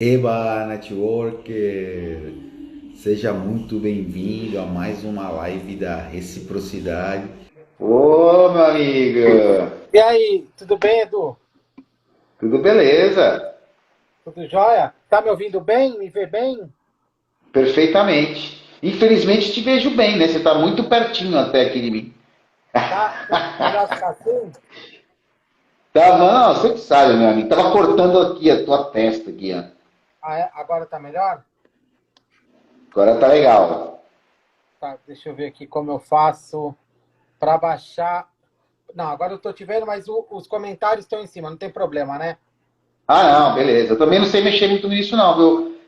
Eba, Networker! Seja muito bem-vindo a mais uma live da Reciprocidade. Ô, meu amigo! E aí, tudo bem, Edu? Tudo beleza? Tudo jóia? Tá me ouvindo bem? Me vê bem? Perfeitamente. Infelizmente te vejo bem, né? Você está muito pertinho até aqui de mim. Tá melhor ficar assim? Tava, não, você que sabe, meu amigo. Tava cortando aqui a tua testa aqui, ó. Ah, agora tá melhor? Agora tá legal. Tá, deixa eu ver aqui como eu faço para baixar. Não, agora eu tô te vendo, mas os comentários estão em cima, não tem problema, né? Ah, não, beleza. Eu também não sei mexer muito nisso, não, viu?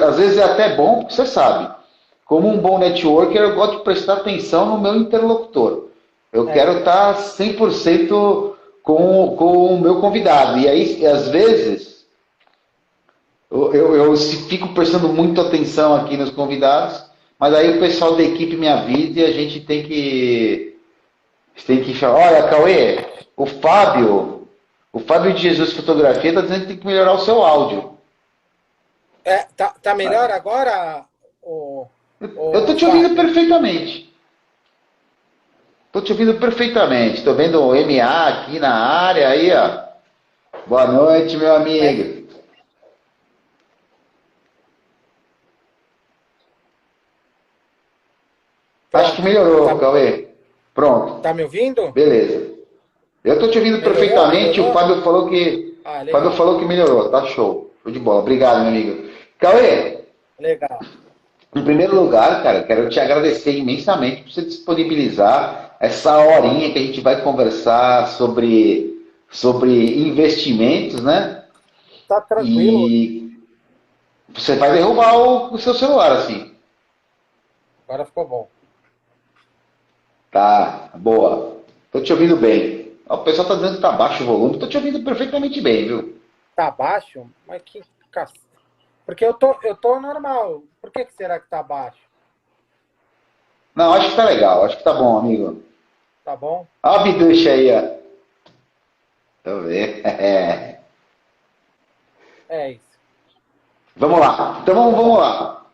Às vezes é até bom, porque você sabe. Como um bom networker, eu gosto de prestar atenção no meu interlocutor. Eu É, quero estar 100% com o meu convidado. E aí, às vezes, eu fico prestando muito atenção aqui nos convidados, mas aí o pessoal da equipe me avisa e a gente tem que falar, olha, Cauê, o Fábio de Jesus Fotografia está dizendo que tem que melhorar o seu áudio. tá melhor agora, Eu o estou te ouvindo Fábio? perfeitamente. Estou te ouvindo perfeitamente. Estou vendo o MA aqui na área aí, ó. Boa noite, meu É, amigo. Acho que pronto. melhorou, Cauê. Pronto. Tá me ouvindo? Beleza. Eu estou te ouvindo Melhorou? perfeitamente. O Melhorou? Fábio falou que, Ah, o Fábio legal. falou que melhorou. Tá show. Show de bola. Obrigado, meu amigo. Cauê, Legal. em primeiro lugar, cara, quero te agradecer imensamente por você disponibilizar essa horinha que a gente vai conversar sobre investimentos, né? Tá tranquilo. E você vai derrubar o seu celular, assim. Agora ficou bom. Tá, boa. Tô te ouvindo bem. Ó, o pessoal tá dizendo que tá baixo o volume. Tô te ouvindo perfeitamente bem, viu? Tá baixo? Mas que porque eu tô normal. Por que será que tá baixo? Não, acho que tá legal. Acho que tá bom, amigo. Tá bom? Ó a biducha aí, ó. Deixa eu ver. É. É isso. Vamos lá. Então vamos, Tá vamos bom. lá.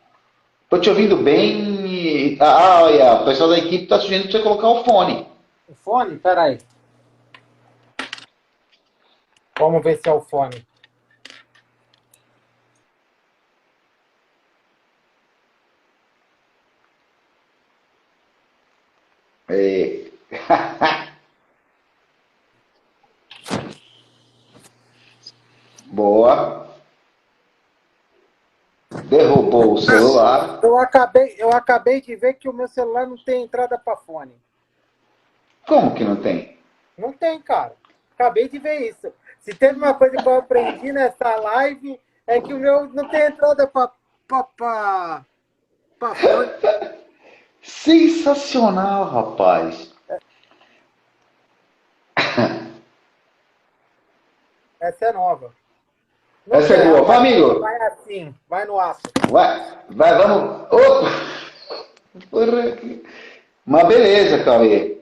Tô te ouvindo bem. Olha, o pessoal da equipe tá sugerindo pra você colocar o fone. O fone? Peraí. Vamos ver se é o fone. É. Boa. Derrubou o celular. Eu acabei de ver que o meu celular não tem entrada para fone. Como que não tem? Não tem, cara. Acabei de ver isso. Se teve uma coisa que eu aprendi nessa live, é que o meu não tem entrada para fone. Sensacional, rapaz. Essa é nova. Não Essa é tem, boa. Vai, aparece, amigo. vai assim, vai no aço. Vai, vamos. Opa! Porra. Mas beleza, Cauê.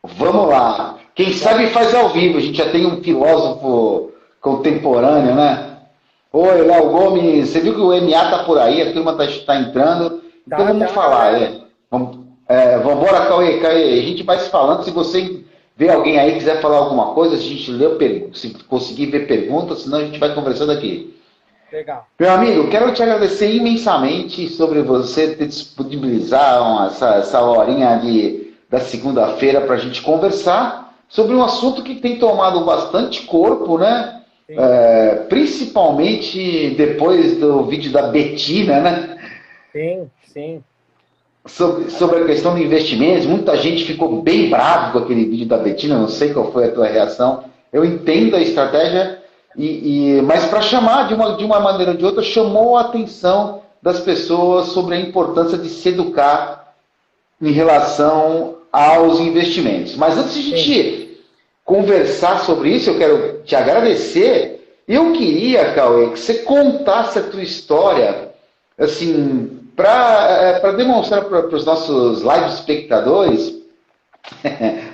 Vamos lá. Quem sabe faz ao vivo. A gente já tem um filósofo contemporâneo, né? Oi, Léo Gomes. Você viu que o MA tá por aí, a turma tá entrando. Então Tá, tem vamos uma falar, galera. né? Vamos embora, Cauê, Cauê. A gente vai se falando. Se você vê alguém aí que quiser falar alguma coisa, a gente lê, se conseguir ver perguntas, senão a gente vai conversando aqui. Legal. Meu amigo, quero te agradecer imensamente sobre você ter disponibilizado essa horinha da segunda-feira para a gente conversar sobre um assunto que tem tomado bastante corpo, né? Sim, Principalmente depois do vídeo da Betina, né? sim, sim. Sobre a questão de investimentos. Muita gente ficou bem bravo com aquele vídeo da Betina, não sei qual foi a tua reação. Eu entendo a estratégia, mas para chamar de uma maneira ou de outra, chamou a atenção das pessoas sobre a importância de se educar em relação aos investimentos. Mas antes de a Sim. gente conversar sobre isso, eu quero te agradecer. Eu queria, Cauê, que você contasse a tua história, assim, para demonstrar para os nossos live espectadores,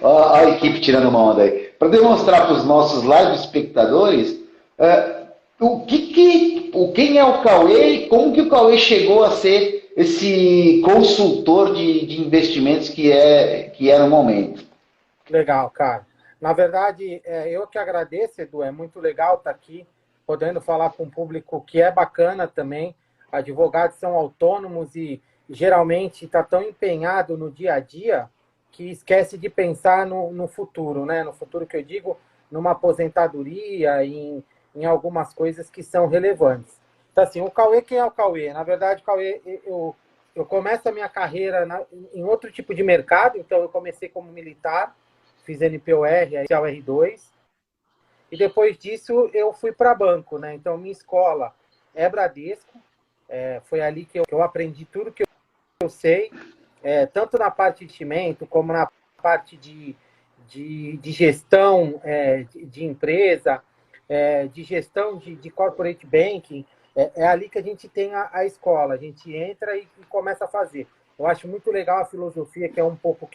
ó, a equipe tirando uma onda aí, para demonstrar para os nossos live espectadores quem é o Cauê e como que o Cauê chegou a ser esse consultor de investimentos que é no momento. Legal, cara. Na verdade, eu que agradeço, Edu. É muito legal estar aqui, podendo falar com um público que é bacana também. Advogados são autônomos e geralmente está tão empenhado no dia a dia que esquece de pensar no futuro, né? No futuro que eu digo, numa aposentadoria, em algumas coisas que são relevantes. Então, assim, o Cauê, quem é o Cauê? Na verdade, o Cauê, eu começo a minha carreira em outro tipo de mercado, então eu comecei como militar, fiz NPOR, aí R2, e depois disso eu fui para banco, né? Então minha escola é Bradesco, foi ali que eu aprendi tudo que eu sei, tanto na parte de investimento como na parte de gestão de empresa, de gestão de corporate banking. É ali que a gente tem a escola, a gente entra e começa a fazer. Eu acho muito legal a filosofia, que é um pouco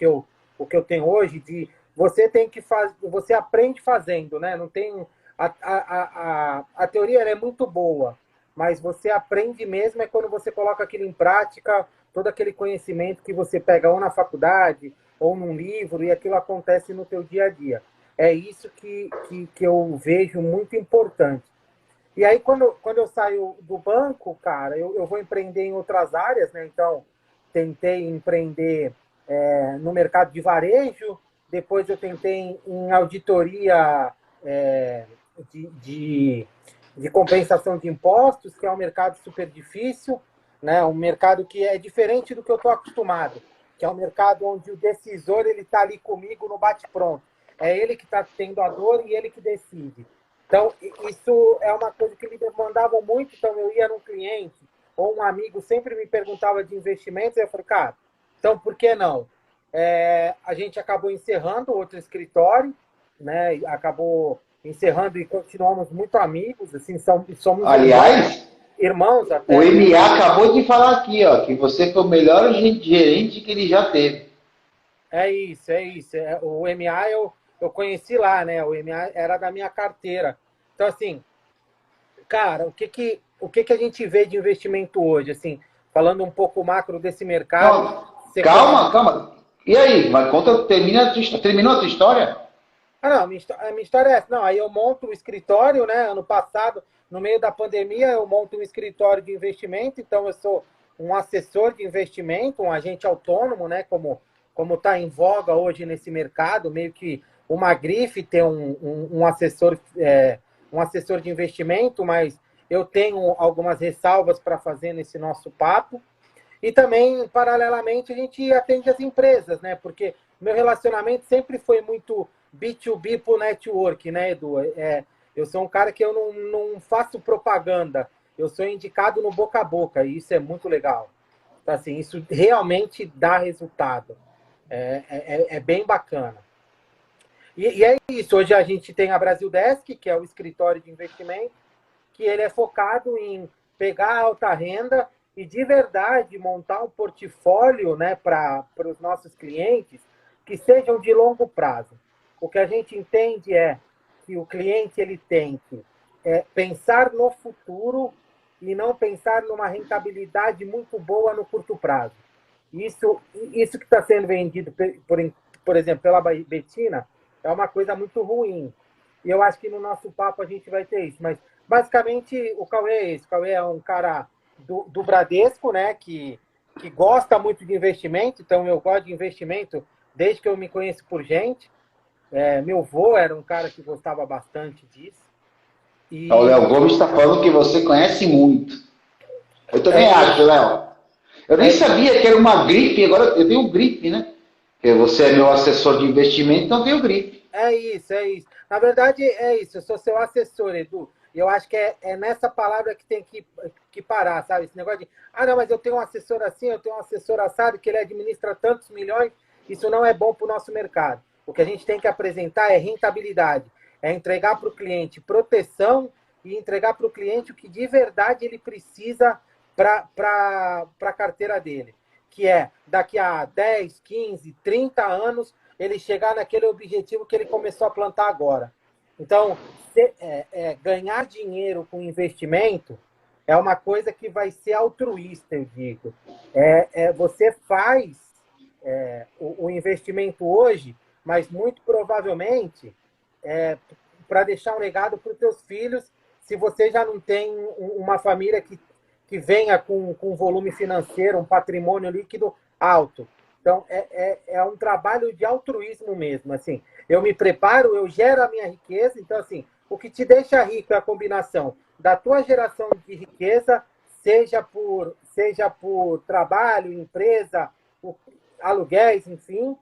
o que eu tenho hoje, de você tem que fazer, você aprende fazendo, né? Não tem a teoria ela é muito boa, mas você aprende mesmo quando você coloca aquilo em prática, todo aquele conhecimento que você pega ou na faculdade ou num livro e aquilo acontece no teu dia a dia. É isso que eu vejo muito importante. E aí, quando eu saio do banco, cara, eu vou empreender em outras áreas, né? Então, tentei empreender no mercado de varejo, depois eu tentei em auditoria é, de, de, de compensação de impostos, que é um mercado super difícil, né? Um mercado que é diferente do que eu estou acostumado, que é um mercado onde o decisor ele está ali comigo no bate-pronto. É ele que está tendo a dor e ele que decide. Então, isso é uma coisa que me demandavam muito. Então, eu ia num cliente ou um amigo sempre me perguntava de investimentos, e eu falei, cara, então por que não? A gente acabou encerrando outro escritório, né? Acabou encerrando e continuamos muito amigos, assim, somos Aliás, irmãos o até. MA acabou de falar aqui, ó, que você foi o melhor gerente que ele já teve. É isso, é isso. O MA eu conheci lá, né? O MA era da minha carteira. Então, assim, cara, o que a gente vê de investimento hoje, assim, falando um pouco macro desse mercado, Não, você conhece. calma, calma. E aí, mas conta, terminou a tua história? Ah, não, a minha história é essa. Não, aí eu monto o escritório, né? Ano passado, no meio da pandemia, eu monto um escritório de investimento, então eu sou um assessor de investimento, um agente autônomo, né? Como está em voga hoje nesse mercado, meio que uma grife ter um assessor de investimento, mas eu tenho algumas ressalvas para fazer nesse nosso papo. E também, paralelamente, a gente atende as empresas, né? Porque meu relacionamento sempre foi muito B2B por network, né, Edu? Eu sou um cara que eu não faço propaganda, eu sou indicado no boca a boca, e isso é muito legal. Então, assim, isso realmente dá resultado. É bem bacana. E é isso, hoje a gente tem a Brasil Desk, que é o escritório de investimento, que ele é focado em pegar a alta renda e, de verdade, montar um portfólio, né, para os nossos clientes que sejam de longo prazo. O que a gente entende é que o cliente ele tem que pensar no futuro e não pensar numa rentabilidade muito boa no curto prazo. Isso que está sendo vendido, por exemplo, pela Betina, é uma coisa muito ruim. E eu acho que no nosso papo a gente vai ter isso. Mas, basicamente, o Cauê é isso. O Cauê é um cara do Bradesco, né? Que gosta muito de investimento. Então, eu gosto de investimento desde que eu me conheço por gente. Meu avô era um cara que gostava bastante disso. O Léo E Gomes está falando que você conhece muito. Eu é também acho, isso. Léo. Eu nem É isso. sabia que era uma gripe, agora eu tenho gripe, né? Porque você é meu assessor de investimento, então eu tenho gripe. É isso, é isso. Na verdade, é isso. Eu sou seu assessor, Edu. E eu acho que é nessa palavra que tem que parar, sabe? Esse negócio de, não, mas eu tenho um assessor assim, eu tenho um assessor assado, que ele administra tantos milhões. Isso não é bom para o nosso mercado. O que a gente tem que apresentar é rentabilidade. É entregar para o cliente proteção e entregar para o cliente o que de verdade ele precisa para a carteira dele. Que é, daqui a 10, 15, 30 anos, ele chegar naquele objetivo que ele começou a plantar agora. Então, ganhar dinheiro com investimento é uma coisa que vai ser altruísta, eu digo. Você faz o investimento hoje, mas muito provavelmente para deixar um legado para os seus filhos, se você já não tem uma família que venha com um volume financeiro, um patrimônio líquido alto. Então, é um trabalho de altruísmo mesmo. Assim, eu me preparo, eu gero a minha riqueza. Então, assim, o que te deixa rico é a combinação da tua geração de riqueza, seja por trabalho, empresa, aluguéis, enfim,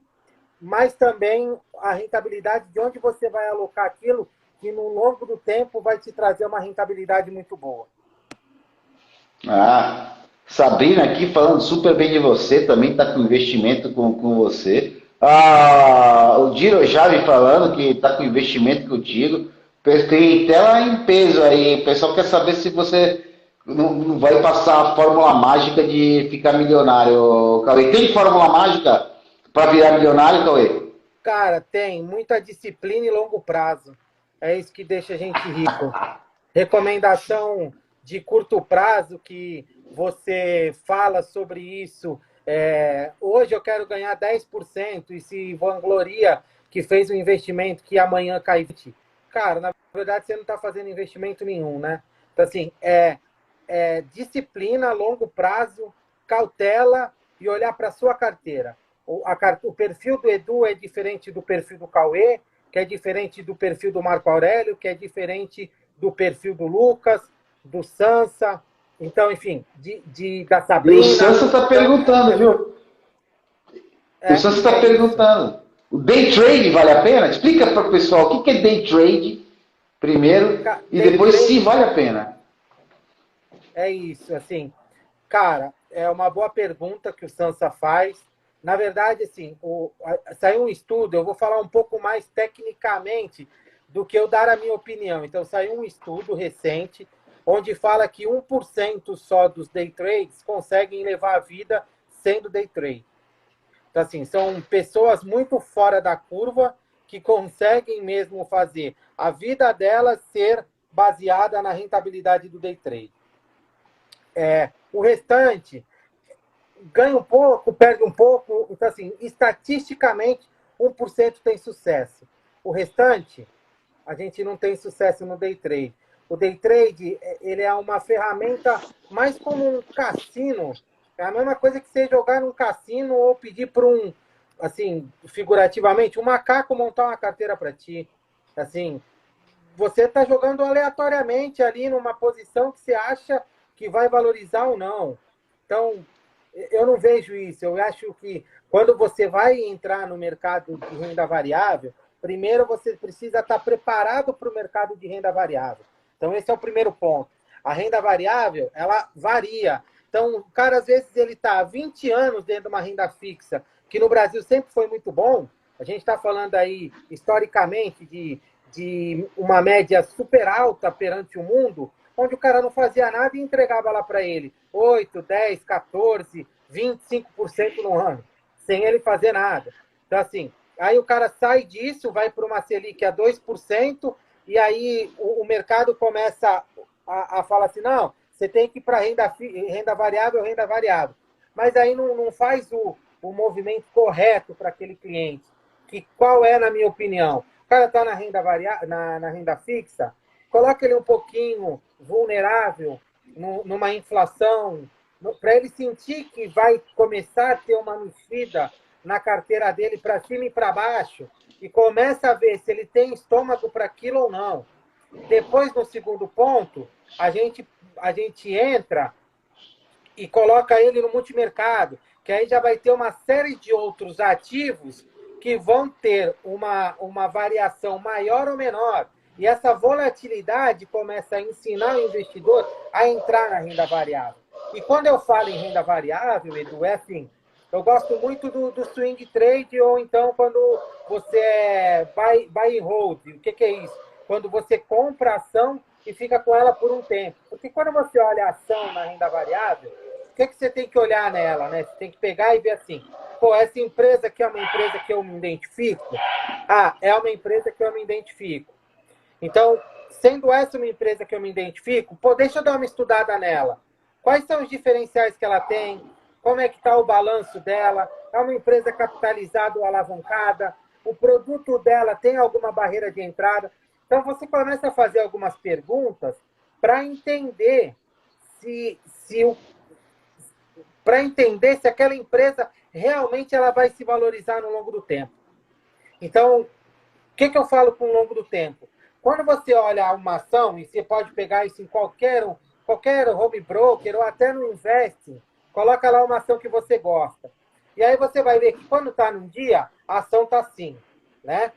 mas também a rentabilidade de onde você vai alocar aquilo, que no longo do tempo vai te trazer uma rentabilidade muito boa. Ah, Sabrina aqui falando super bem de você, também está com investimento com você. O Diro Jave falando que está com investimento contigo. Tem tela em peso aí. O pessoal quer saber se você não vai passar a fórmula mágica de ficar milionário, Cauê. Tem fórmula mágica para virar milionário, Cauê? Cara, tem muita disciplina e longo prazo. É isso que deixa a gente rico. Recomendação de curto prazo que você fala sobre isso. Hoje eu quero ganhar 10% e se vangloria que fez um investimento que amanhã cai 20%. Cara, na verdade você não está fazendo investimento nenhum, né? Então, assim, disciplina, longo prazo, cautela e olhar para a sua carteira. O perfil do Edu é diferente do perfil do Cauê, que é diferente do perfil do Marco Aurélio, que é diferente do perfil do Lucas, do Sansa, então, enfim, da E o Sabrina. Sansa está perguntando, viu? O Sansa está perguntando. O day trade vale a pena? Explica para o pessoal o que é day trade primeiro e depois se vale a pena. É isso, assim, cara, é uma boa pergunta que o Sansa faz. Na verdade, assim, saiu um estudo, eu vou falar um pouco mais tecnicamente do que eu dar a minha opinião. Então, saiu um estudo recente onde fala que 1% só dos day trades conseguem levar a vida sendo day trade. Então, assim, são pessoas muito fora da curva que conseguem mesmo fazer a vida delas ser baseada na rentabilidade do day trade. O restante ganha um pouco, perde um pouco. Então, assim, estatisticamente, 1% tem sucesso. O restante, a gente não tem sucesso no day trade. O day trade, ele é uma ferramenta mais como um cassino. É a mesma coisa que você jogar num cassino ou pedir para assim, figurativamente, um macaco montar uma carteira para ti. Assim, você está jogando aleatoriamente ali numa posição que você acha que vai valorizar ou não. Então, eu não vejo isso. Eu acho que quando você vai entrar no mercado de renda variável, primeiro você precisa estar preparado para o mercado de renda variável. Então, esse é o primeiro ponto. A renda variável, ela varia. Então, o cara, às vezes, ele está há 20 anos dentro de uma renda fixa, que no Brasil sempre foi muito bom. A gente está falando aí, historicamente, de uma média super alta perante o mundo, onde o cara não fazia nada e entregava lá para ele 8, 10, 14, 25% no ano, sem ele fazer nada. Então, assim, aí o cara sai disso, vai para uma Selic a 2%, e aí o mercado começa a falar assim, não, você tem que ir para renda variável, renda variável. Mas aí não faz o movimento correto para aquele cliente. Que qual é, na minha opinião? O cara está na renda na renda fixa, coloca ele um pouquinho vulnerável numa inflação, para ele sentir que vai começar a ter uma mexida na carteira dele para cima e para baixo, e começa a ver se ele tem estômago para aquilo ou não. Depois, no segundo ponto, a gente entra e coloca ele no multimercado, que aí já vai ter uma série de outros ativos que vão ter uma variação maior ou menor. E essa volatilidade começa a ensinar o investidor a entrar na renda variável. E quando eu falo em renda variável, Edu, é assim, eu gosto muito do swing trade, ou então quando você buy and hold. O que é isso? Quando você compra a ação e fica com ela por um tempo. Porque quando você olha a ação na renda variável, o que você tem que olhar nela, né? Você tem que pegar e ver assim, pô, essa empresa aqui é uma empresa que eu me identifico? Ah, é uma empresa que eu me identifico. Então, sendo essa uma empresa que eu me identifico, pô, deixa eu dar uma estudada nela. Quais são os diferenciais que ela tem? Como é que está o balanço dela? É uma empresa capitalizada ou alavancada? O produto dela tem alguma barreira de entrada? Então, você começa a fazer algumas perguntas para entender para entender se aquela empresa realmente ela vai se valorizar no longo do tempo. Então, o que eu falo com o longo do tempo? Quando você olha uma ação, e você pode pegar isso em qualquer home broker ou até no Invest, coloca lá uma ação que você gosta. E aí você vai ver que quando está num dia, a ação está assim, né?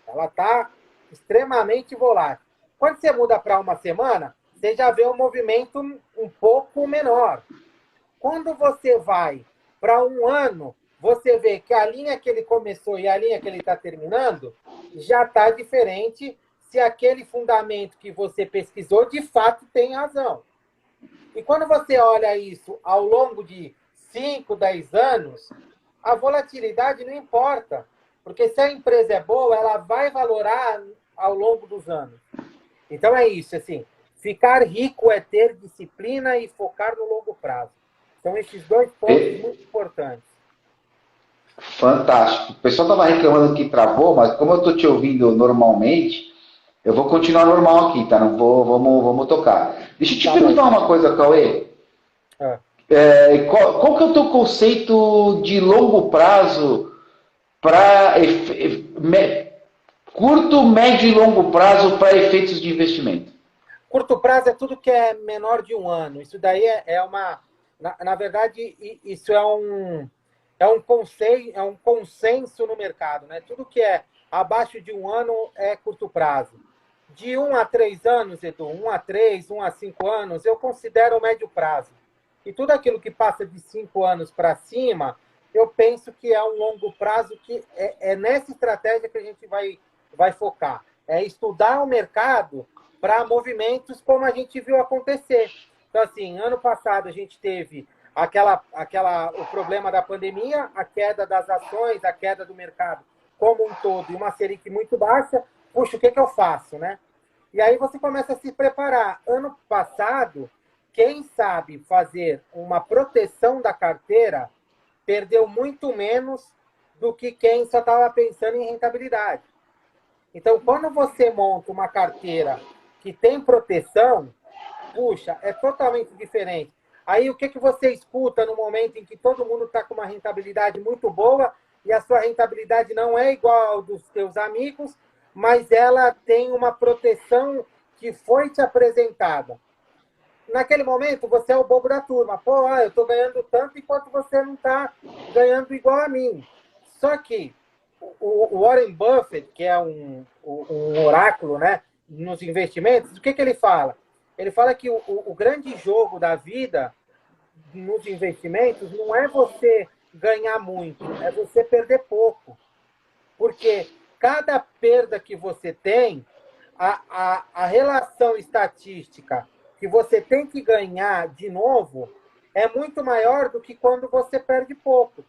Ela está extremamente volátil. Quando você muda para uma semana, você já vê um movimento um pouco menor. Quando você vai para um ano, você vê que a linha que ele começou e a linha que ele está terminando já está diferente se aquele fundamento que você pesquisou de fato tem razão. E quando você olha isso ao longo de 5, 10 anos, a volatilidade não importa. Porque se a empresa é boa, ela vai valorar ao longo dos anos. Então é isso, assim, ficar rico é ter disciplina e focar no longo prazo. São esses dois pontos muito importantes. Fantástico. O pessoal estava reclamando que travou, mas como eu estou te ouvindo normalmente, eu vou continuar normal aqui, tá? Não vou, vamos tocar. Deixa eu te perguntar uma coisa, Cauê. Qual que é o teu conceito de longo prazo para curto, médio e longo prazo para efeitos de investimento? Curto prazo é tudo que é menor de um ano. Isso daí é uma... Na verdade, isso é um consenso no mercado, né? Tudo que é abaixo de um ano é curto prazo. De 1 a 3 anos, Edu, 1 a 3, 1 a 5 anos, eu considero médio prazo. E tudo aquilo que passa de 5 anos para cima, eu penso que é um longo prazo, que é nessa estratégia que a gente vai focar. É estudar o mercado para movimentos como a gente viu acontecer. Então, assim, ano passado a gente teve o problema da pandemia, a queda das ações, a queda do mercado como um todo, e uma Selic muito baixa. Puxa, o que eu faço, né? E aí você começa a se preparar. Ano passado, quem sabe fazer uma proteção da carteira perdeu muito menos do que quem só estava pensando em rentabilidade. Então, quando você monta uma carteira que tem proteção, puxa, é totalmente diferente. Aí, o que você escuta no momento em que todo mundo está com uma rentabilidade muito boa e a sua rentabilidade não é igual ao dos seus amigos, mas ela tem uma proteção que foi te apresentada. Naquele momento, você é o bobo da turma. Pô, eu estou ganhando tanto enquanto você não está ganhando igual a mim. Só que o Warren Buffett, que é um oráculo, né, nos investimentos, o que ele fala? Ele fala que o grande jogo da vida nos investimentos não é você ganhar muito, é você perder pouco. Porque cada perda que você tem, a relação estatística que você tem que ganhar de novo é muito maior do que quando você perde pouco.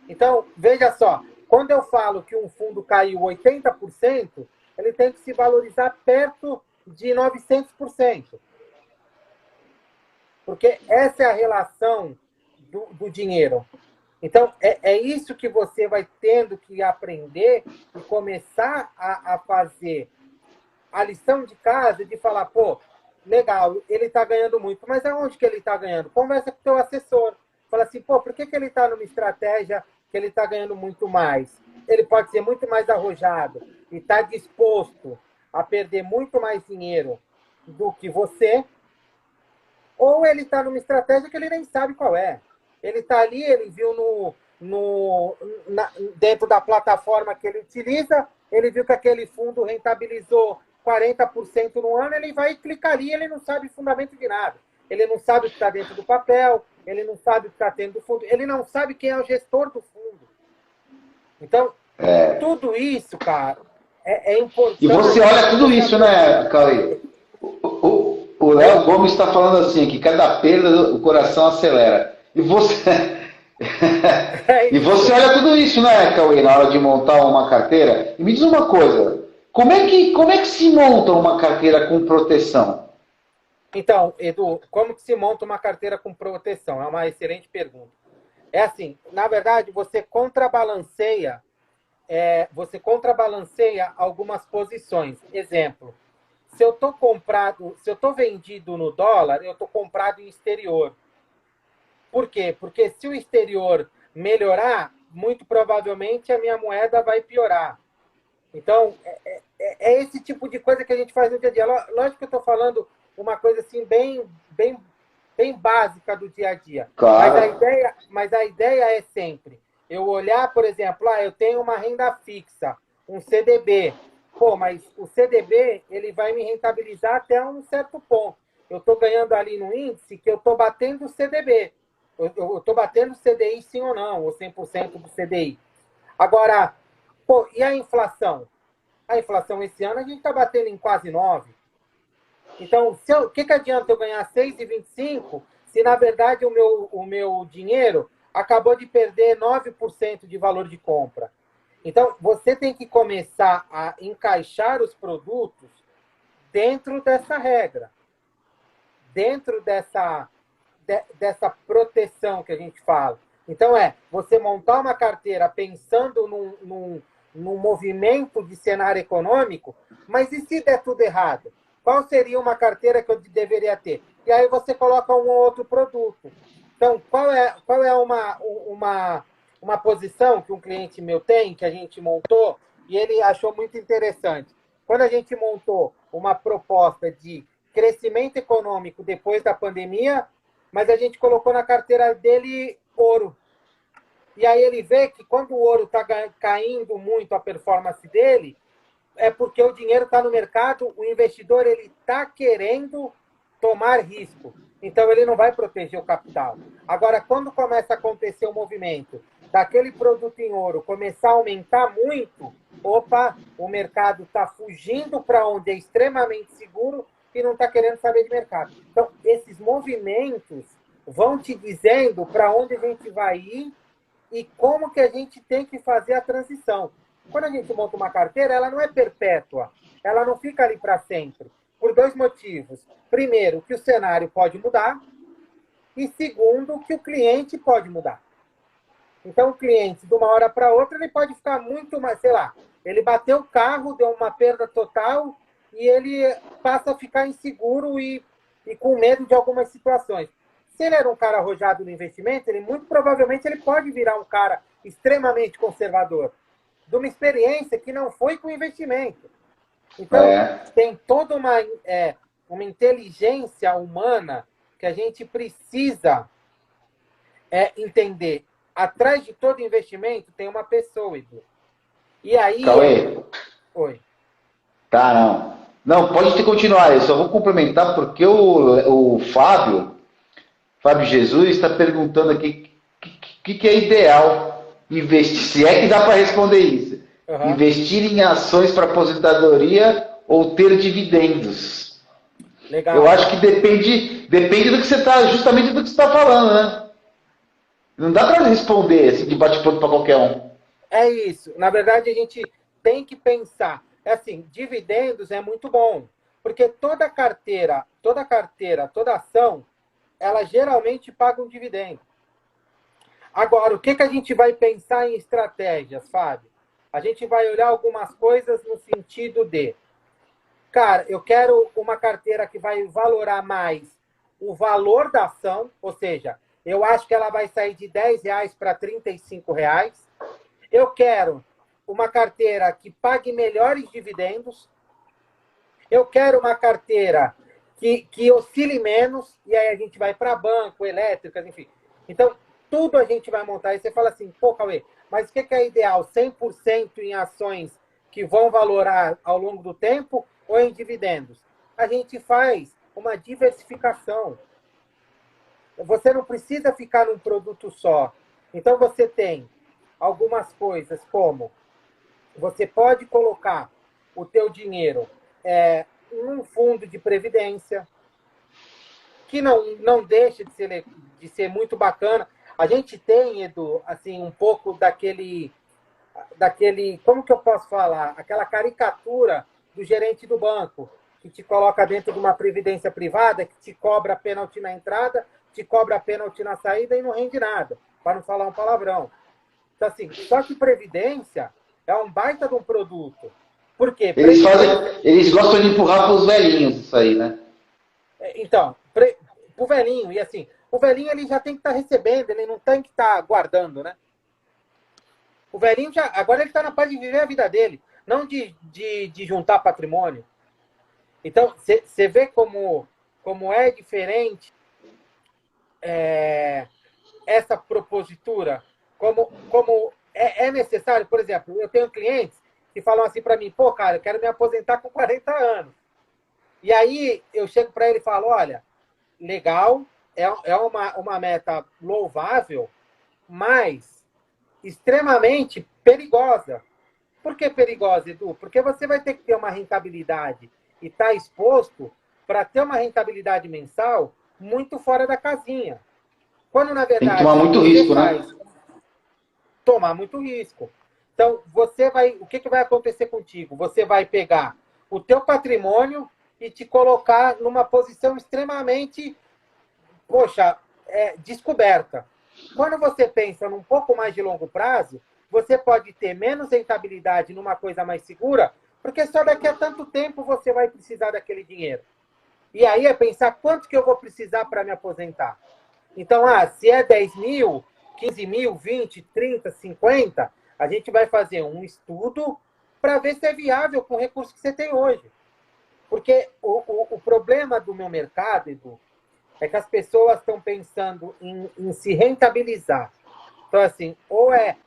Então, veja só, quando eu falo que um fundo caiu 80%, ele tem que se valorizar perto de 900%. Porque essa é a relação do dinheiro. Então, é isso que você vai tendo que aprender e começar a fazer a lição de casa, de falar, pô, legal, ele está ganhando muito, mas aonde que ele está ganhando? Conversa com o teu assessor. Fala assim, pô, por que ele está numa estratégia que ele está ganhando muito mais? Ele pode ser muito mais arrojado e está disposto a perder muito mais dinheiro do que você, ou ele está numa estratégia que ele nem sabe qual é. Ele está ali, ele viu dentro da plataforma que ele utiliza, ele viu que aquele fundo rentabilizou 40% no ano, ele vai clicar ali, ele não sabe fundamento de nada. Ele não sabe o que está dentro do papel, ele não sabe o que está dentro do fundo, ele não sabe quem é o gestor do fundo. Então, tudo isso, cara, é importante. E você olha tudo isso, né, Cauê? O Léo Gomes está falando assim, que cada perda o coração acelera. E você... e você olha tudo isso, né, Cauê, na hora de montar uma carteira? E me diz uma coisa, como é que se monta uma carteira com proteção? Então, Edu, como que se monta uma carteira com proteção? É uma excelente pergunta. É assim, na verdade, você contrabalanceia algumas posições. Exemplo, se eu estou vendido no dólar, eu estou comprado em exterior. Por quê? Porque se o exterior melhorar, muito provavelmente a minha moeda vai piorar. Então, é esse tipo de coisa que a gente faz no dia a dia. Lógico que eu estou falando uma coisa assim bem básica do dia a dia. Claro. Mas a ideia é sempre eu olhar, por exemplo, eu tenho uma renda fixa, um CDB. Pô, mas o CDB ele vai me rentabilizar até um certo ponto. Eu estou ganhando ali no índice que eu estou batendo o CDB. Eu estou batendo o CDI sim ou não, ou 100% do CDI. Agora, pô, e a inflação? A inflação esse ano a gente está batendo em quase 9. Então, o que adianta eu ganhar 6,25 se, na verdade, o meu dinheiro acabou de perder 9% de valor de compra? Então, você tem que começar a encaixar os produtos dentro dessa regra, dentro dessa proteção que a gente fala. Então, você montar uma carteira pensando num movimento de cenário econômico, mas e se der tudo errado? Qual seria uma carteira que eu deveria ter? E aí você coloca um ou outro produto. Então, qual é uma posição que um cliente meu tem, que a gente montou, e ele achou muito interessante? Quando a gente montou uma proposta de crescimento econômico depois da pandemia, mas a gente colocou na carteira dele ouro. E aí ele vê que quando o ouro está caindo muito a performance dele, é porque o dinheiro está no mercado, o investidor ele está querendo tomar risco. Então ele não vai proteger o capital. Agora, quando começa a acontecer o movimento daquele produto em ouro começar a aumentar muito, opa, o mercado está fugindo para onde é extremamente seguro e não está querendo saber de mercado. Então, esses movimentos vão te dizendo para onde a gente vai ir e como que a gente tem que fazer a transição. Quando a gente monta uma carteira, ela não é perpétua, ela não fica ali para sempre, por dois motivos. Primeiro, que o cenário pode mudar, e segundo, que o cliente pode mudar. Então, o cliente, de uma hora para outra, ele pode ficar muito mais, sei lá, ele bateu o carro, deu uma perda total, e ele passa a ficar inseguro e com medo de algumas situações. Se ele era um cara arrojado no investimento, ele muito provavelmente ele pode virar um cara extremamente conservador, de uma experiência que não foi com investimento. Então, tem toda uma inteligência humana que a gente precisa entender. Atrás de todo investimento tem uma pessoa, Edu. E aí... Cauê? Oi. Tá, não. Não, pode te continuar. Eu só vou complementar porque o Fábio Jesus, está perguntando aqui o que é ideal investir, se é que dá para responder isso. Uhum. Investir em ações para aposentadoria ou ter dividendos? Legal. Eu acho que depende do que você está, justamente do que você está falando, né? Não dá para responder assim, de bate-pronto para qualquer um. É isso. Na verdade, a gente tem que pensar. É assim, dividendos é muito bom, porque toda carteira, toda ação, ela geralmente paga um dividendo. Agora, o que a gente vai pensar em estratégias, Fábio? A gente vai olhar algumas coisas no sentido de, cara, eu quero uma carteira que vai valorar mais o valor da ação, ou seja, eu acho que ela vai sair de R$10 para R$35. Eu quero uma carteira que pague melhores dividendos. Eu quero uma carteira que oscile menos, e aí a gente vai para banco, elétricas, enfim. Então, tudo a gente vai montar. E você fala assim, pô, Cauê, mas o que é ideal? 100% em ações que vão valorar ao longo do tempo ou em dividendos? A gente faz uma diversificação. Você não precisa ficar num produto só. Então, você tem algumas coisas como você pode colocar o teu dinheiro num fundo de previdência, que não deixa de ser muito bacana. A gente tem, Edu, assim, um pouco daquele daquele, como que eu posso falar? Aquela caricatura do gerente do banco, que te coloca dentro de uma previdência privada, que te cobra pênalti na entrada, te cobra pênalti na saída e não rende nada, para não falar um palavrão. Então, assim, só que previdência é um baita de um produto. Por quê? Previdência... Eles gostam de empurrar para os velhinhos isso aí, né? Então, o velhinho, e assim, o velhinho ele já tem que estar recebendo, ele não tem que estar guardando, né? O velhinho já, agora ele está na paz de viver a vida dele, não de juntar patrimônio. Então, você vê como é diferente essa propositura, como é necessário. Por exemplo, eu tenho clientes que falam assim para mim, pô, cara, eu quero me aposentar com 40 anos. E aí eu chego para ele e falo, olha, legal, é uma meta louvável, mas extremamente perigosa. Por que perigosa, Edu? Porque você vai ter que ter uma rentabilidade e estar exposto para ter uma rentabilidade mensal muito fora da casinha. Quando, na Tem que verdade, tomar muito você risco, faz né? tomar muito risco. Então, você vai, o que vai acontecer contigo? Você vai pegar o teu patrimônio e te colocar numa posição extremamente, poxa, descoberta. Quando você pensa num pouco mais de longo prazo, você pode ter menos rentabilidade numa coisa mais segura, porque só daqui a tanto tempo você vai precisar daquele dinheiro. E aí é pensar quanto que eu vou precisar para me aposentar. Então, se é 10 mil, 15 mil, 20, 30, 50, a gente vai fazer um estudo para ver se é viável com o recurso que você tem hoje. Porque o problema do meu mercado, Edu, é que as pessoas estão pensando em se rentabilizar. Então, assim,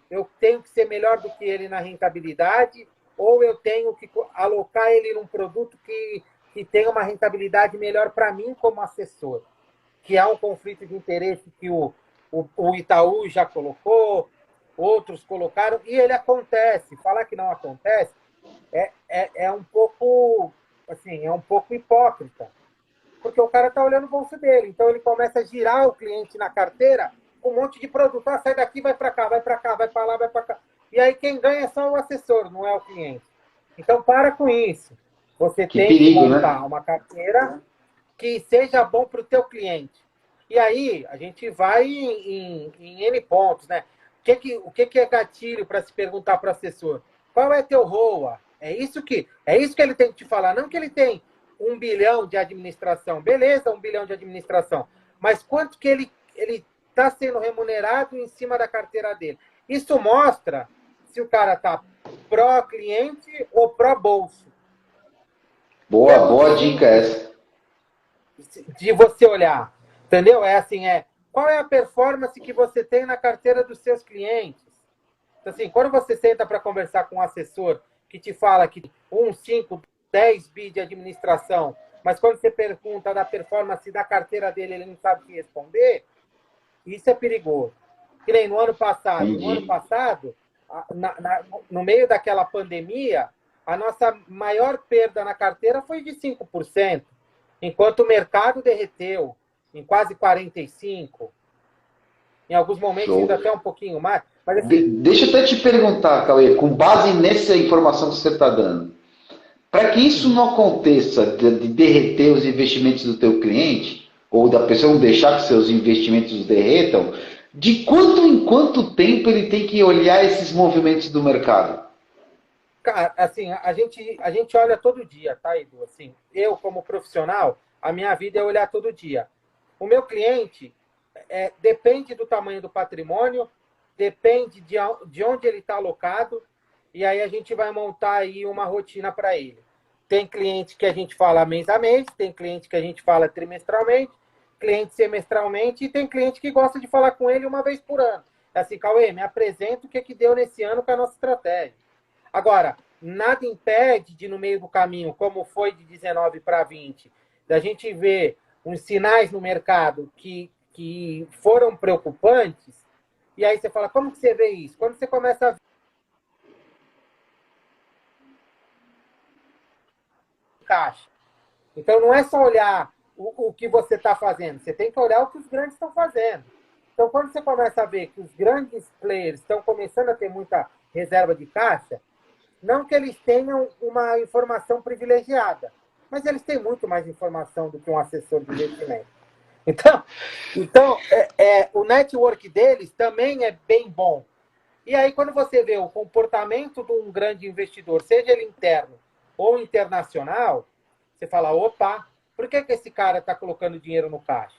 eu tenho que ser melhor do que ele na rentabilidade, ou eu tenho que alocar ele num produto que tenha uma rentabilidade melhor para mim como assessor. Que há um conflito de interesse que o Itaú já colocou, outros colocaram, e ele acontece. Falar que não acontece é um pouco, assim, é um pouco hipócrita. Porque o cara está olhando o bolso dele. Então ele começa a girar o cliente na carteira com um monte de produto. Sai daqui, vai para cá, vai para cá, vai para lá, vai para cá. E aí quem ganha é só o assessor, não é o cliente. Então para com isso. Você Que tem que perigo, né? montar uma carteira que seja bom para o teu cliente. E aí a gente vai em N pontos, né? O que é gatilho para se perguntar para o assessor? Qual é teu ROA? É isso que ele tem que te falar, não que ele tem 1 bilhão de administração. Beleza, 1 bilhão de administração. Mas quanto que ele está sendo remunerado em cima da carteira dele? Isso mostra se o cara está pró-cliente ou pró-bolso. É Boa, muito boa dica simples essa. de você olhar. Entendeu? Qual é a performance que você tem na carteira dos seus clientes? Então, assim, quando você senta para conversar com um assessor que te fala que 5, 10 bi de administração, mas quando você pergunta da performance da carteira dele, ele não sabe te responder, isso é perigoso. Que nem no ano passado. No ano Entendi. passado, no meio daquela pandemia, a nossa maior perda na carteira foi de 5%, enquanto o mercado derreteu em quase 45%. Em alguns momentos Show. ainda até um pouquinho mais. Mas assim, Deixa eu até te perguntar, Cauê, com base nessa informação que você está dando, para que isso não aconteça de derreter os investimentos do teu cliente, ou da pessoa não deixar que seus investimentos derretam, de quanto em quanto tempo ele tem que olhar esses movimentos do mercado? cara, assim, a gente olha todo dia, tá, Edu? Assim, eu, como profissional, a minha vida é olhar todo dia. O meu cliente depende do tamanho do patrimônio, depende de onde ele está alocado, e aí a gente vai montar aí uma rotina para ele. Tem cliente que a gente fala mês a mês, tem cliente que a gente fala trimestralmente, cliente semestralmente, e tem cliente que gosta de falar com ele uma vez por ano. É assim, Cauê, me apresenta o que deu nesse ano com a nossa estratégia. Agora, nada impede de, no meio do caminho, como foi de 19 para 20, da gente ver uns sinais no mercado que foram preocupantes, e aí você fala, como que você vê isso? Quando você começa a ver caixa. Então, não é só olhar o que você está fazendo, você tem que olhar o que os grandes estão fazendo. Então, quando você começa a ver que os grandes players estão começando a ter muita reserva de caixa, não que eles tenham uma informação privilegiada, mas eles têm muito mais informação do que um assessor de investimento. Então o network deles também é bem bom. E aí, quando você vê o comportamento de um grande investidor, seja ele interno ou internacional, você fala, opa, por que esse cara está colocando dinheiro no caixa?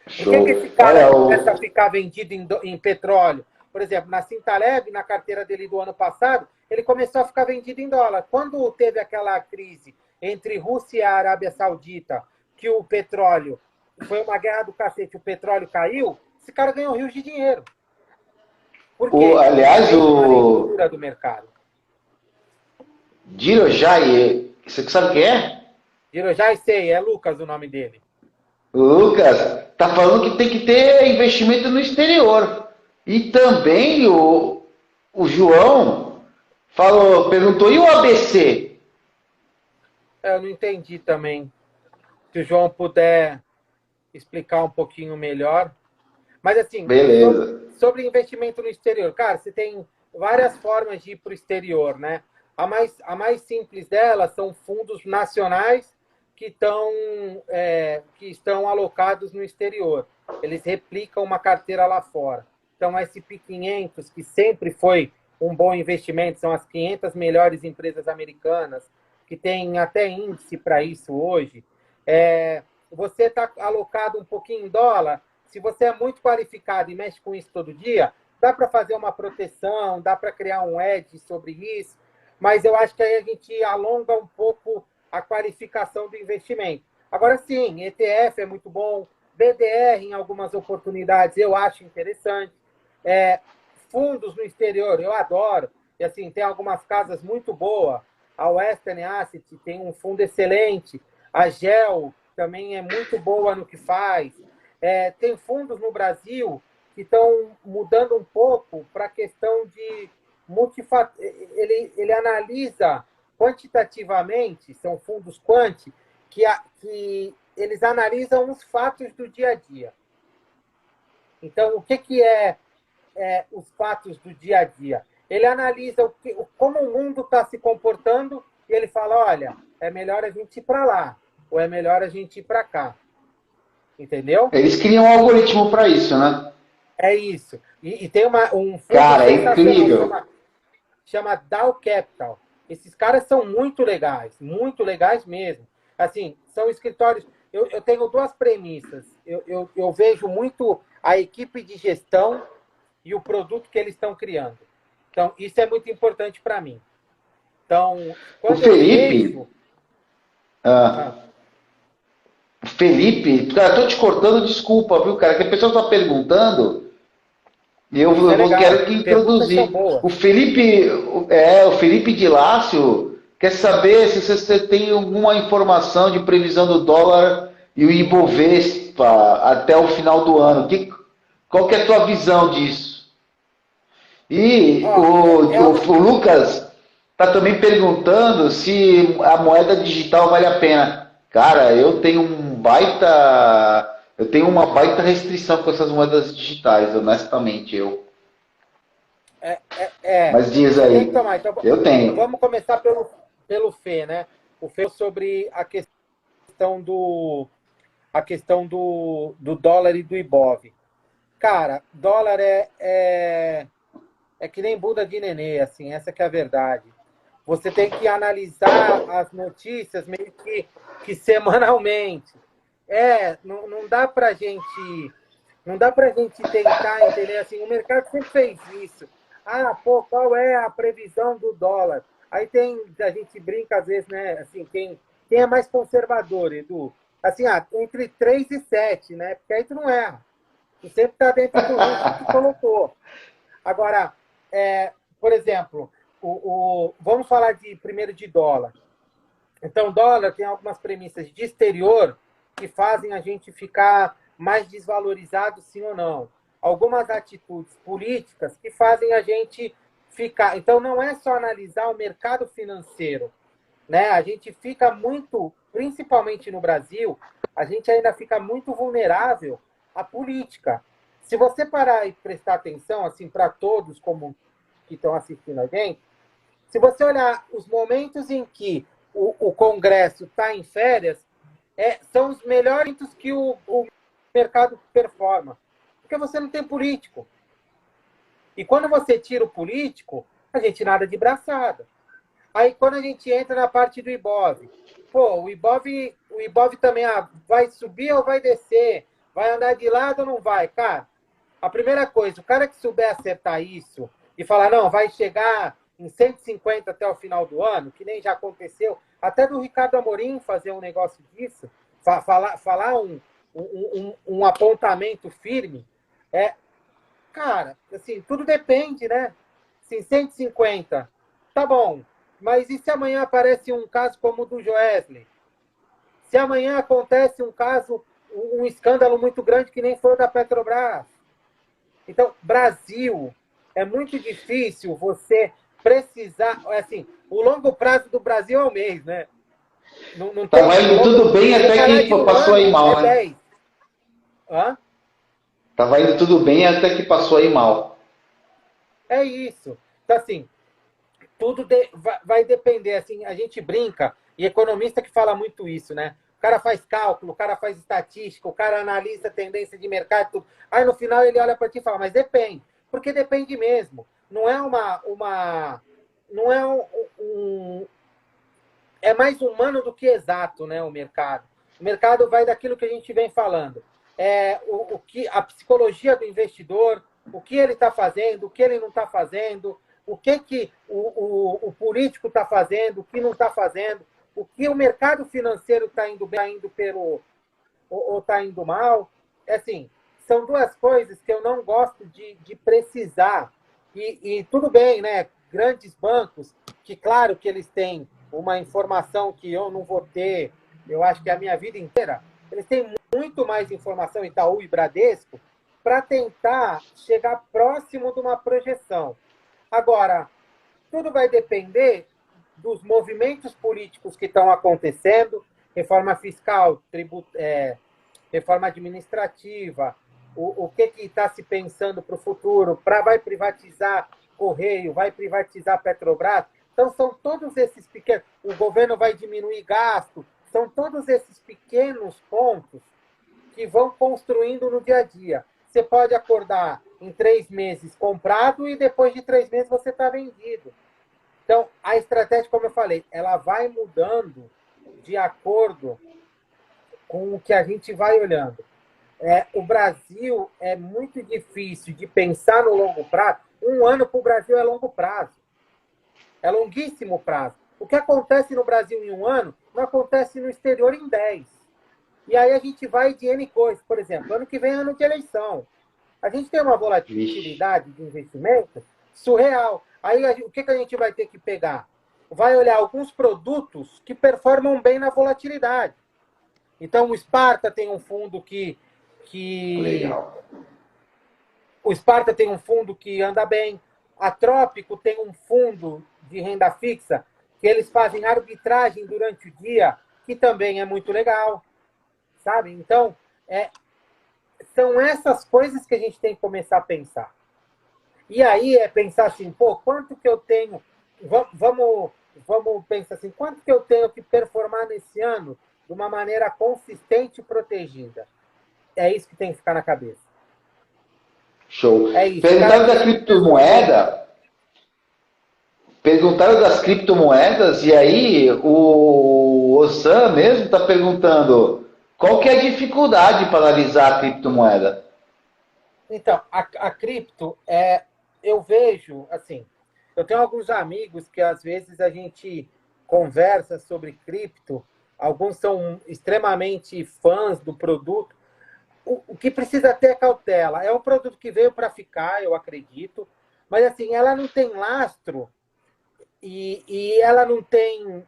Por que esse cara começa a ficar vendido em petróleo? Por exemplo, na Cintaleb, na carteira dele do ano passado, ele começou a ficar vendido em dólar. Quando teve aquela crise entre Rússia e a Arábia Saudita, que o petróleo, foi uma guerra do cacete, o petróleo caiu, esse cara ganhou rios de dinheiro. Por quê? Aliás, o leitura do mercado. Girojai, você sabe quem é? Girojai, sei, é Lucas o nome dele. O Lucas tá falando que tem que ter investimento no exterior. E também o João perguntou, e o ABC? Eu não entendi também. Se o João puder explicar um pouquinho melhor. Mas assim, sobre investimento no exterior, cara, você tem várias formas de ir para o exterior, né? A mais simples delas são fundos nacionais que estão alocados no exterior. Eles replicam uma carteira lá fora. Então, a SP500, que sempre foi um bom investimento, são as 500 melhores empresas americanas, que tem até índice para isso hoje. Você está alocado um pouquinho em dólar, se você é muito qualificado e mexe com isso todo dia, dá para fazer uma proteção, dá para criar um edge sobre isso, mas eu acho que aí a gente alonga um pouco a qualificação do investimento. Agora sim, ETF é muito bom, BDR em algumas oportunidades eu acho interessante, fundos no exterior eu adoro, e assim, tem algumas casas muito boas, a Western Asset tem um fundo excelente, a GEL também é muito boa no que faz, tem fundos no Brasil que estão mudando um pouco para a questão de multifator. Ele analisa quantitativamente, são fundos quant, que eles analisam os fatos do dia a dia. Então, o que é os fatos do dia a dia? Ele analisa como o mundo está se comportando e ele fala, olha, é melhor a gente ir para lá, ou é melhor a gente ir para cá. Entendeu? Eles criam um algoritmo para isso, né? É isso. E tem um fundo cara, é incrível. Chama Dow Capital. Esses caras são muito legais mesmo. Assim, são escritórios... Eu tenho duas premissas. Eu vejo muito a equipe de gestão e o produto que eles estão criando. Então, isso é muito importante para mim. Então, quando o Felipe... Felipe, cara, tô te cortando, desculpa, viu, cara? Que a pessoa está perguntando e eu quero que introduzir. O Felipe de Lácio quer saber se você tem alguma informação de previsão do dólar e o Ibovespa até o final do ano. Qual que é a tua visão disso? E o Lucas está também perguntando se a moeda digital vale a pena. Cara, eu tenho uma baita restrição com essas moedas digitais, honestamente, Mas diz aí. Então, eu tenho. Vamos começar pelo Fê, né? O Fê sobre a questão do dólar e do Ibov. Cara, dólar é que nem bunda de nenê, assim, essa que é a verdade. Você tem que analisar as notícias meio que semanalmente. Não dá pra gente tentar entender assim, o mercado sempre fez isso. Qual é a previsão do dólar? Aí a gente brinca às vezes, né, assim, quem é mais conservador, Edu? Assim, entre 3 e 7, né? Porque aí tu não erra. Tu sempre tá dentro do risco que tu colocou. Agora, por exemplo, vamos falar primeiro de dólar. Então, dólar tem algumas premissas de exterior que fazem a gente ficar mais desvalorizado, sim ou não. Algumas atitudes políticas que fazem a gente ficar... Então, não é só analisar o mercado financeiro, né? A gente fica muito, principalmente no Brasil, a gente ainda fica muito vulnerável à política. Se você parar e prestar atenção, assim, para todos, como que estão assistindo a gente, se você olhar os momentos em que o Congresso está em férias, são os melhores que o mercado performa. Porque você não tem político. E quando você tira o político, a gente nada de braçada. Aí quando a gente entra na parte do Ibov, pô, o Ibov também vai subir ou vai descer? Vai andar de lado ou não vai? Cara, a primeira coisa, o cara que souber acertar isso e falar, não, vai chegar em 150 até o final do ano, que nem já aconteceu, até do Ricardo Amorim fazer um negócio disso, falar um apontamento firme, cara, assim, tudo depende, né? Assim, 150, tá bom, mas e se amanhã aparece um caso como o do Joesley? Se amanhã acontece um caso, um escândalo muito grande que nem foi o da Petrobras? Então, Brasil, é muito difícil você precisar, assim, o longo prazo do Brasil é um mês, né? Não Tava indo tudo bem até que passou aí mal, né? 10. Hã? Tava indo tudo bem até que passou aí mal. É isso. Então, assim, tudo vai depender. Assim, a gente brinca, e economista que fala muito isso, né? O cara faz cálculo, o cara faz estatística, o cara analisa a tendência de mercado, tudo. Aí no final ele olha para ti e fala, mas depende. Porque depende mesmo. Não é não é é mais humano do que exato, né, o mercado. O mercado vai daquilo que a gente vem falando. O que a psicologia do investidor, o que ele está fazendo, o que ele não está fazendo, o que o político está fazendo, o que não está fazendo, o que o mercado financeiro está indo bem, indo pelo ou está indo mal. Assim, são duas coisas que eu não gosto de precisar. E tudo bem, né? Grandes bancos, que claro que eles têm uma informação que eu não vou ter, eu acho que a minha vida inteira, eles têm muito mais informação, Itaú e Bradesco, para tentar chegar próximo de uma projeção. Agora, tudo vai depender dos movimentos políticos que estão acontecendo, reforma fiscal, reforma administrativa, o que está se pensando para o futuro, vai privatizar Correio, vai privatizar Petrobras. Então, são todos esses pequenos. O governo vai diminuir gasto, são todos esses pequenos pontos que vão construindo no dia a dia. Você pode acordar em 3 meses comprado e depois de 3 meses você está vendido. Então, a estratégia, como eu falei, ela vai mudando de acordo com o que a gente vai olhando. O Brasil é muito difícil de pensar no longo prazo. 1 ano para o Brasil é longo prazo. É longuíssimo prazo. O que acontece no Brasil em 1 ano, não acontece no exterior em 10. E aí a gente vai de N coisas. Por exemplo, ano que vem é ano de eleição. A gente tem uma volatilidade de investimento surreal. Aí o que a gente vai ter que pegar? Vai olhar alguns produtos que performam bem na volatilidade. Então, o Sparta tem um fundo Legal. O Sparta tem um fundo que anda bem. A Trópico tem um fundo de renda fixa que eles fazem arbitragem durante o dia, que também é muito legal, sabe? Então, são essas coisas que a gente tem que começar a pensar. E aí pensar assim, pô, quanto que eu tenho... Vamos pensar assim, quanto que eu tenho que performar nesse ano de uma maneira consistente e protegida? É isso que tem que ficar na cabeça. Show. É isso. Perguntaram da criptomoeda. Perguntaram das criptomoedas e aí o Osam mesmo está perguntando qual que é a dificuldade para analisar a criptomoeda? Então, a cripto, eu vejo, assim, eu tenho alguns amigos que às vezes a gente conversa sobre cripto, alguns são extremamente fãs do produto. O que precisa ter é cautela. É um produto que veio para ficar, eu acredito, mas assim, ela não tem lastro e ela não tem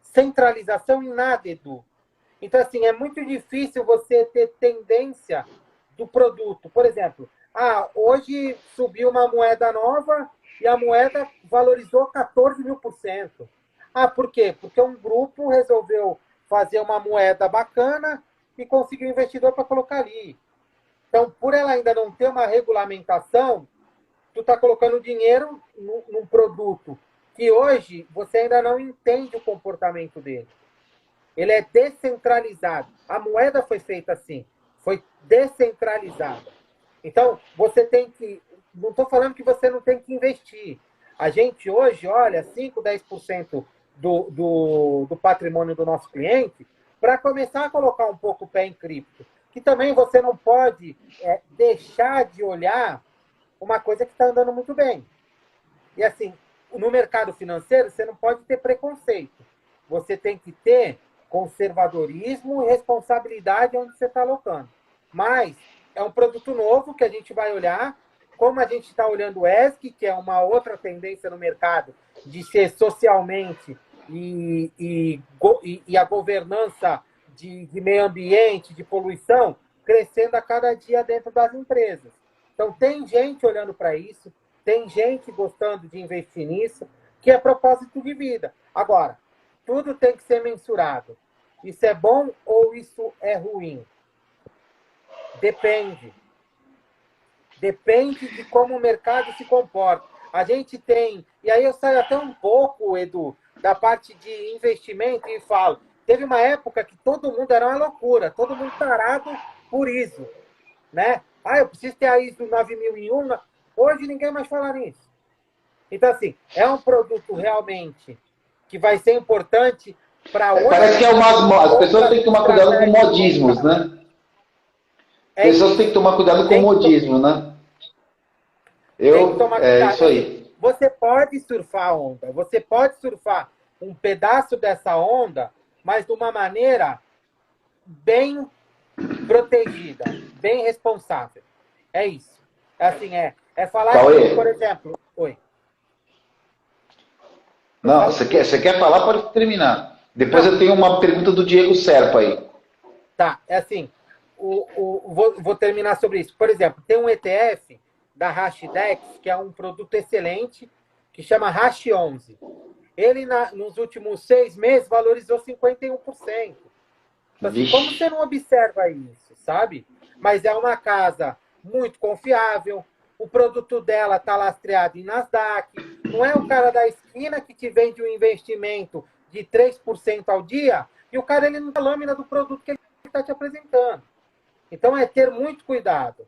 centralização em nada, Edu. Então, assim, é muito difícil você ter tendência do produto. Por exemplo, hoje subiu uma moeda nova e a moeda valorizou 14.000%. Por quê? Porque um grupo resolveu fazer uma moeda bacana e conseguiu um investidor para colocar ali. Então, por ela ainda não ter uma regulamentação, tu está colocando dinheiro num produto que hoje você ainda não entende o comportamento dele. Ele é descentralizado. A moeda foi feita assim, foi descentralizada. Então, você tem que... Não estou falando que você não tem que investir. A gente hoje olha 5, 10% do patrimônio do nosso cliente para começar a colocar um pouco o pé em cripto. Que também você não pode deixar de olhar uma coisa que está andando muito bem. E assim, no mercado financeiro, você não pode ter preconceito. Você tem que ter conservadorismo e responsabilidade onde você está alocando. Mas é um produto novo que a gente vai olhar, como a gente está olhando o ESG, que é uma outra tendência no mercado de ser socialmente e a governança de meio ambiente, de poluição, crescendo a cada dia dentro das empresas. Então, tem gente olhando para isso, tem gente gostando de investir nisso, que é propósito de vida. Agora, tudo tem que ser mensurado. Isso é bom ou isso é ruim? Depende. Depende de como o mercado se comporta. A gente tem... E aí eu saio até um pouco, Edu, da parte de investimento e falo, teve uma época que todo mundo era uma loucura, todo mundo tarado por ISO, né? Ah, eu preciso ter a ISO 9001. Hoje ninguém mais fala nisso. Então, assim, é um produto realmente que vai ser importante para hoje. Parece que é as pessoas têm que tomar cuidado com modismos, né? As pessoas têm que tomar cuidado com o modismo, né? Tem que tomar cuidado. É isso aí. Você pode surfar a onda, você pode surfar um pedaço dessa onda, mas de uma maneira bem protegida, bem responsável. É isso. Assim, é falar que, por exemplo... Oi. Não, você quer falar, pode terminar. Depois eu tenho uma pergunta do Diego Serpa aí. Tá, é assim, vou terminar sobre isso. Por exemplo, tem um ETF da Hashdex, que é um produto excelente, que chama Hash 11. Ele, nos últimos 6 meses, valorizou 51%. Então, assim, como você não observa isso, sabe? Mas é uma casa muito confiável, o produto dela está lastreado em Nasdaq, não é o cara da esquina que te vende um investimento de 3% ao dia e o cara ele não dá lâmina do produto que ele está te apresentando. Então, é ter muito cuidado.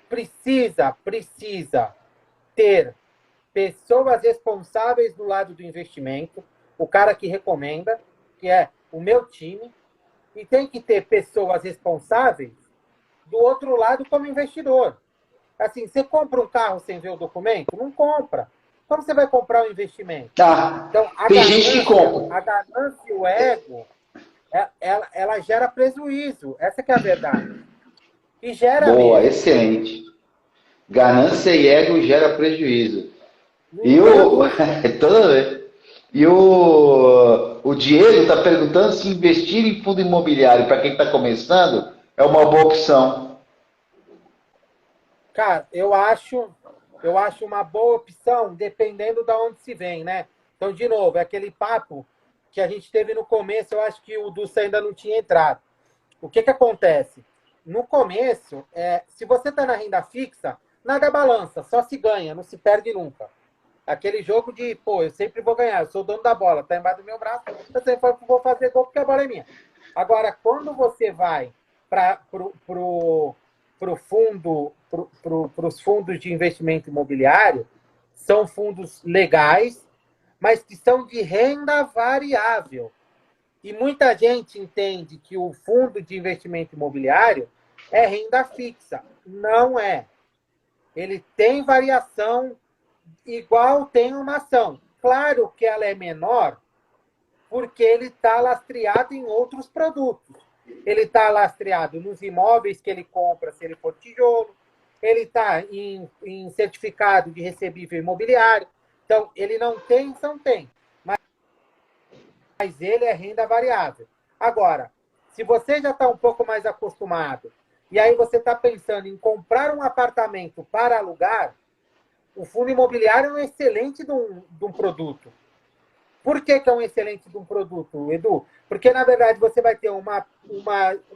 Precisa ter pessoas responsáveis do lado do investimento, o cara que recomenda, que é o meu time, e tem que ter pessoas responsáveis do outro lado como investidor. Assim, você compra um carro sem ver o documento? Não compra. Como você vai comprar um investimento? Então, tem gente que compra. A ganância e o ego, ela gera prejuízo. Essa que é a verdade. E gera Boa, mesmo. Excelente. Ganância e ego gera prejuízo. Toda vez. E o Diego está perguntando se investir em fundo imobiliário para quem está começando é uma boa opção. Cara, eu acho uma boa opção dependendo de onde se vem, né? Então, de novo, é aquele papo que a gente teve no começo, eu acho que o Dulce ainda não tinha entrado. O que acontece? No começo, se você está na renda fixa, nada balança, só se ganha, não se perde nunca. Aquele jogo de, eu sempre vou ganhar, eu sou o dono da bola, tá embaixo do meu braço, eu sempre vou fazer gol porque a bola é minha. Agora, quando você vai para os fundos de investimento imobiliário, são fundos legais, mas que são de renda variável. E muita gente entende que o fundo de investimento imobiliário é renda fixa. Não é. Ele tem variação igual tem uma ação. Claro que ela é menor, porque ele está lastreado em outros produtos. Ele está lastreado nos imóveis que ele compra, se ele for tijolo. Ele está em certificado de recebível imobiliário. Então, ele não tem, mas ele é renda variável. Agora, se você já está um pouco mais acostumado, e aí você está pensando em comprar um apartamento para alugar, o fundo imobiliário é um excelente de um produto. Por que é um excelente de um produto, Edu? Porque, na verdade, você vai ter uma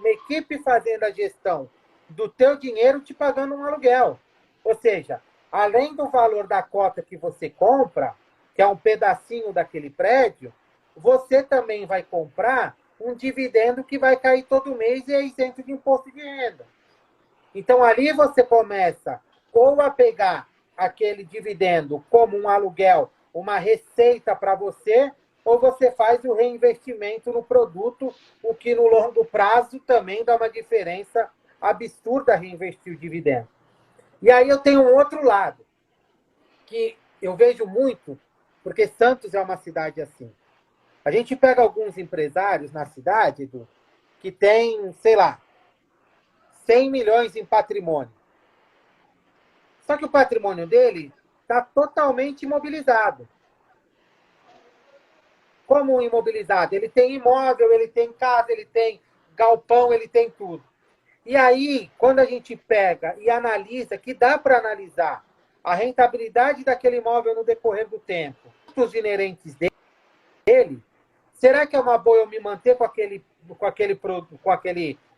equipe fazendo a gestão do teu dinheiro te pagando um aluguel. Ou seja, além do valor da cota que você compra, que é um pedacinho daquele prédio, você também vai comprar um dividendo que vai cair todo mês e é isento de imposto de renda. Então, ali você começa ou a pegar aquele dividendo como um aluguel, uma receita para você, ou você faz o reinvestimento no produto, o que no longo prazo também dá uma diferença absurda reinvestir o dividendo. E aí eu tenho um outro lado, que eu vejo muito, porque Santos é uma cidade assim. A gente pega alguns empresários na cidade, Edu, que tem, sei lá, 100 milhões em patrimônio. Só que o patrimônio dele está totalmente imobilizado. Como imobilizado? Ele tem imóvel, ele tem casa, ele tem galpão, ele tem tudo. E aí, quando a gente pega e analisa, que dá para analisar a rentabilidade daquele imóvel no decorrer do tempo, os inerentes dele, será que é uma boa eu me manter com aquele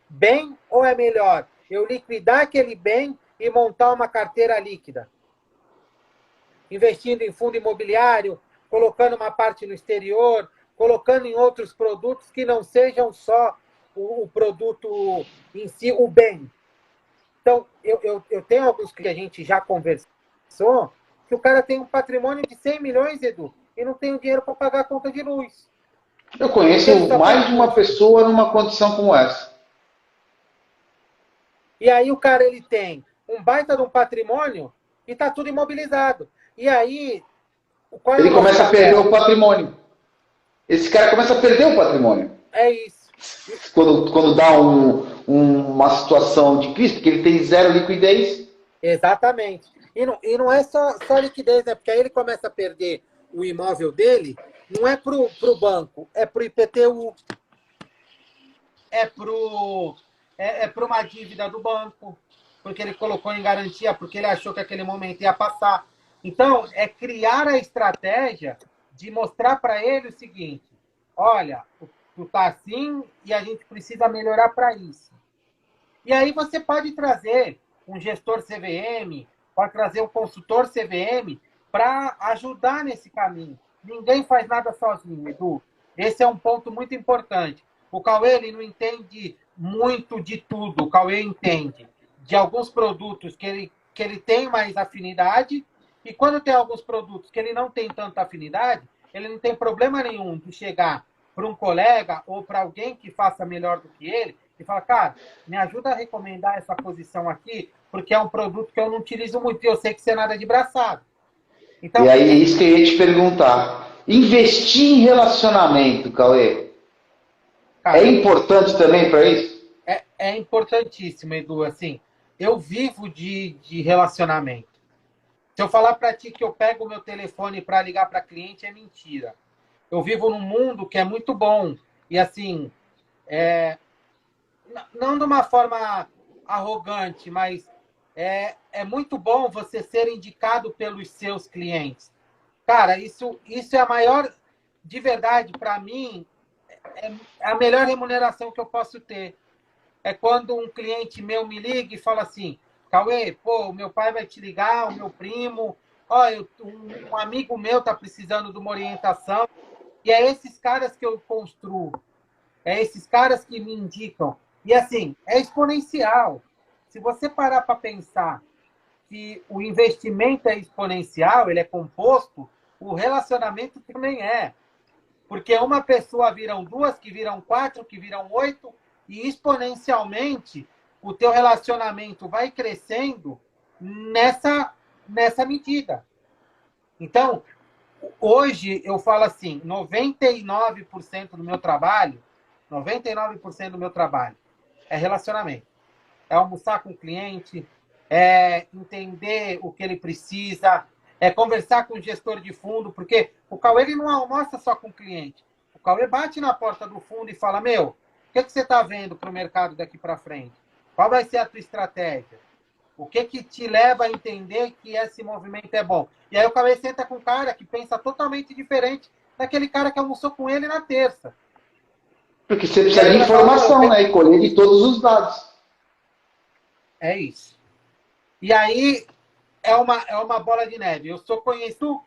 bem, ou é melhor eu liquidar aquele bem e montar uma carteira líquida? Investindo em fundo imobiliário, colocando uma parte no exterior, colocando em outros produtos que não sejam só o produto em si, o bem. Então, eu tenho alguns que a gente já conversou, que o cara tem um patrimônio de 100 milhões, Edu, e não tem o dinheiro para pagar a conta de luz. Eu conheço mais de uma pessoa numa condição como essa. E aí o cara ele tem um baita de um patrimônio e está tudo imobilizado. E aí, qual é o Ele nosso começa a perder papel? o patrimônio. Esse cara começa a perder o patrimônio. É isso. Quando dá uma situação de crise, porque ele tem zero liquidez. Exatamente. E não é só liquidez, né? Porque aí ele começa a perder o imóvel dele, não é para o banco, é para o IPTU, é para uma dívida do banco, porque ele colocou em garantia, porque ele achou que aquele momento ia passar. Então, é criar a estratégia de mostrar para ele o seguinte: olha, tu tá assim e a gente precisa melhorar para isso. E aí você pode trazer um gestor CVM, pode trazer um consultor CVM para ajudar nesse caminho. Ninguém faz nada sozinho, Edu. Esse é um ponto muito importante. O Cauê ele não entende muito de tudo. O Cauê entende de alguns produtos que ele tem mais afinidade, e quando tem alguns produtos que ele não tem tanta afinidade, ele não tem problema nenhum de chegar para um colega ou para alguém que faça melhor do que ele e falar, cara, me ajuda a recomendar essa posição aqui, porque é um produto que eu não utilizo muito e eu sei que você nada de braçado. Então, E aí, é isso que eu ia te perguntar. Investir em relacionamento, Cauê, cara, é importante também para isso? é importantíssimo, Edu. Assim, eu vivo de relacionamento. Se eu falar para ti que eu pego o meu telefone para ligar para cliente, é mentira. Eu vivo num mundo que é muito bom. E assim, não de uma forma arrogante, mas é muito bom você ser indicado pelos seus clientes. Cara, isso é a maior, de verdade, para mim, é a melhor remuneração que eu posso ter. É quando um cliente meu me liga e fala assim, Cauê, pô, o meu pai vai te ligar, o meu primo, ó, um amigo meu está precisando de uma orientação, e é esses caras que eu construo, é esses caras que me indicam. E assim, é exponencial. Se você parar para pensar que o investimento é exponencial, ele é composto, o relacionamento também é. Porque uma pessoa viram duas, que viram quatro, que viram oito, e exponencialmente o teu relacionamento vai crescendo nessa medida. Então, hoje eu falo assim, 99% do meu trabalho, 99% do meu trabalho é relacionamento. É almoçar com o cliente, é entender o que ele precisa, é conversar com o gestor de fundo, porque o Cauê ele não almoça só com o cliente. O Cauê bate na porta do fundo e fala, meu, o que você está vendo para o mercado daqui para frente? Qual vai ser a tua estratégia? O que te leva a entender que esse movimento é bom? E aí o Cauê senta com um cara que pensa totalmente diferente daquele cara que almoçou com ele na terça. Porque você precisa de informação, né? E colher de todos os dados. É isso. E aí, é uma bola de neve. Eu sou conhecido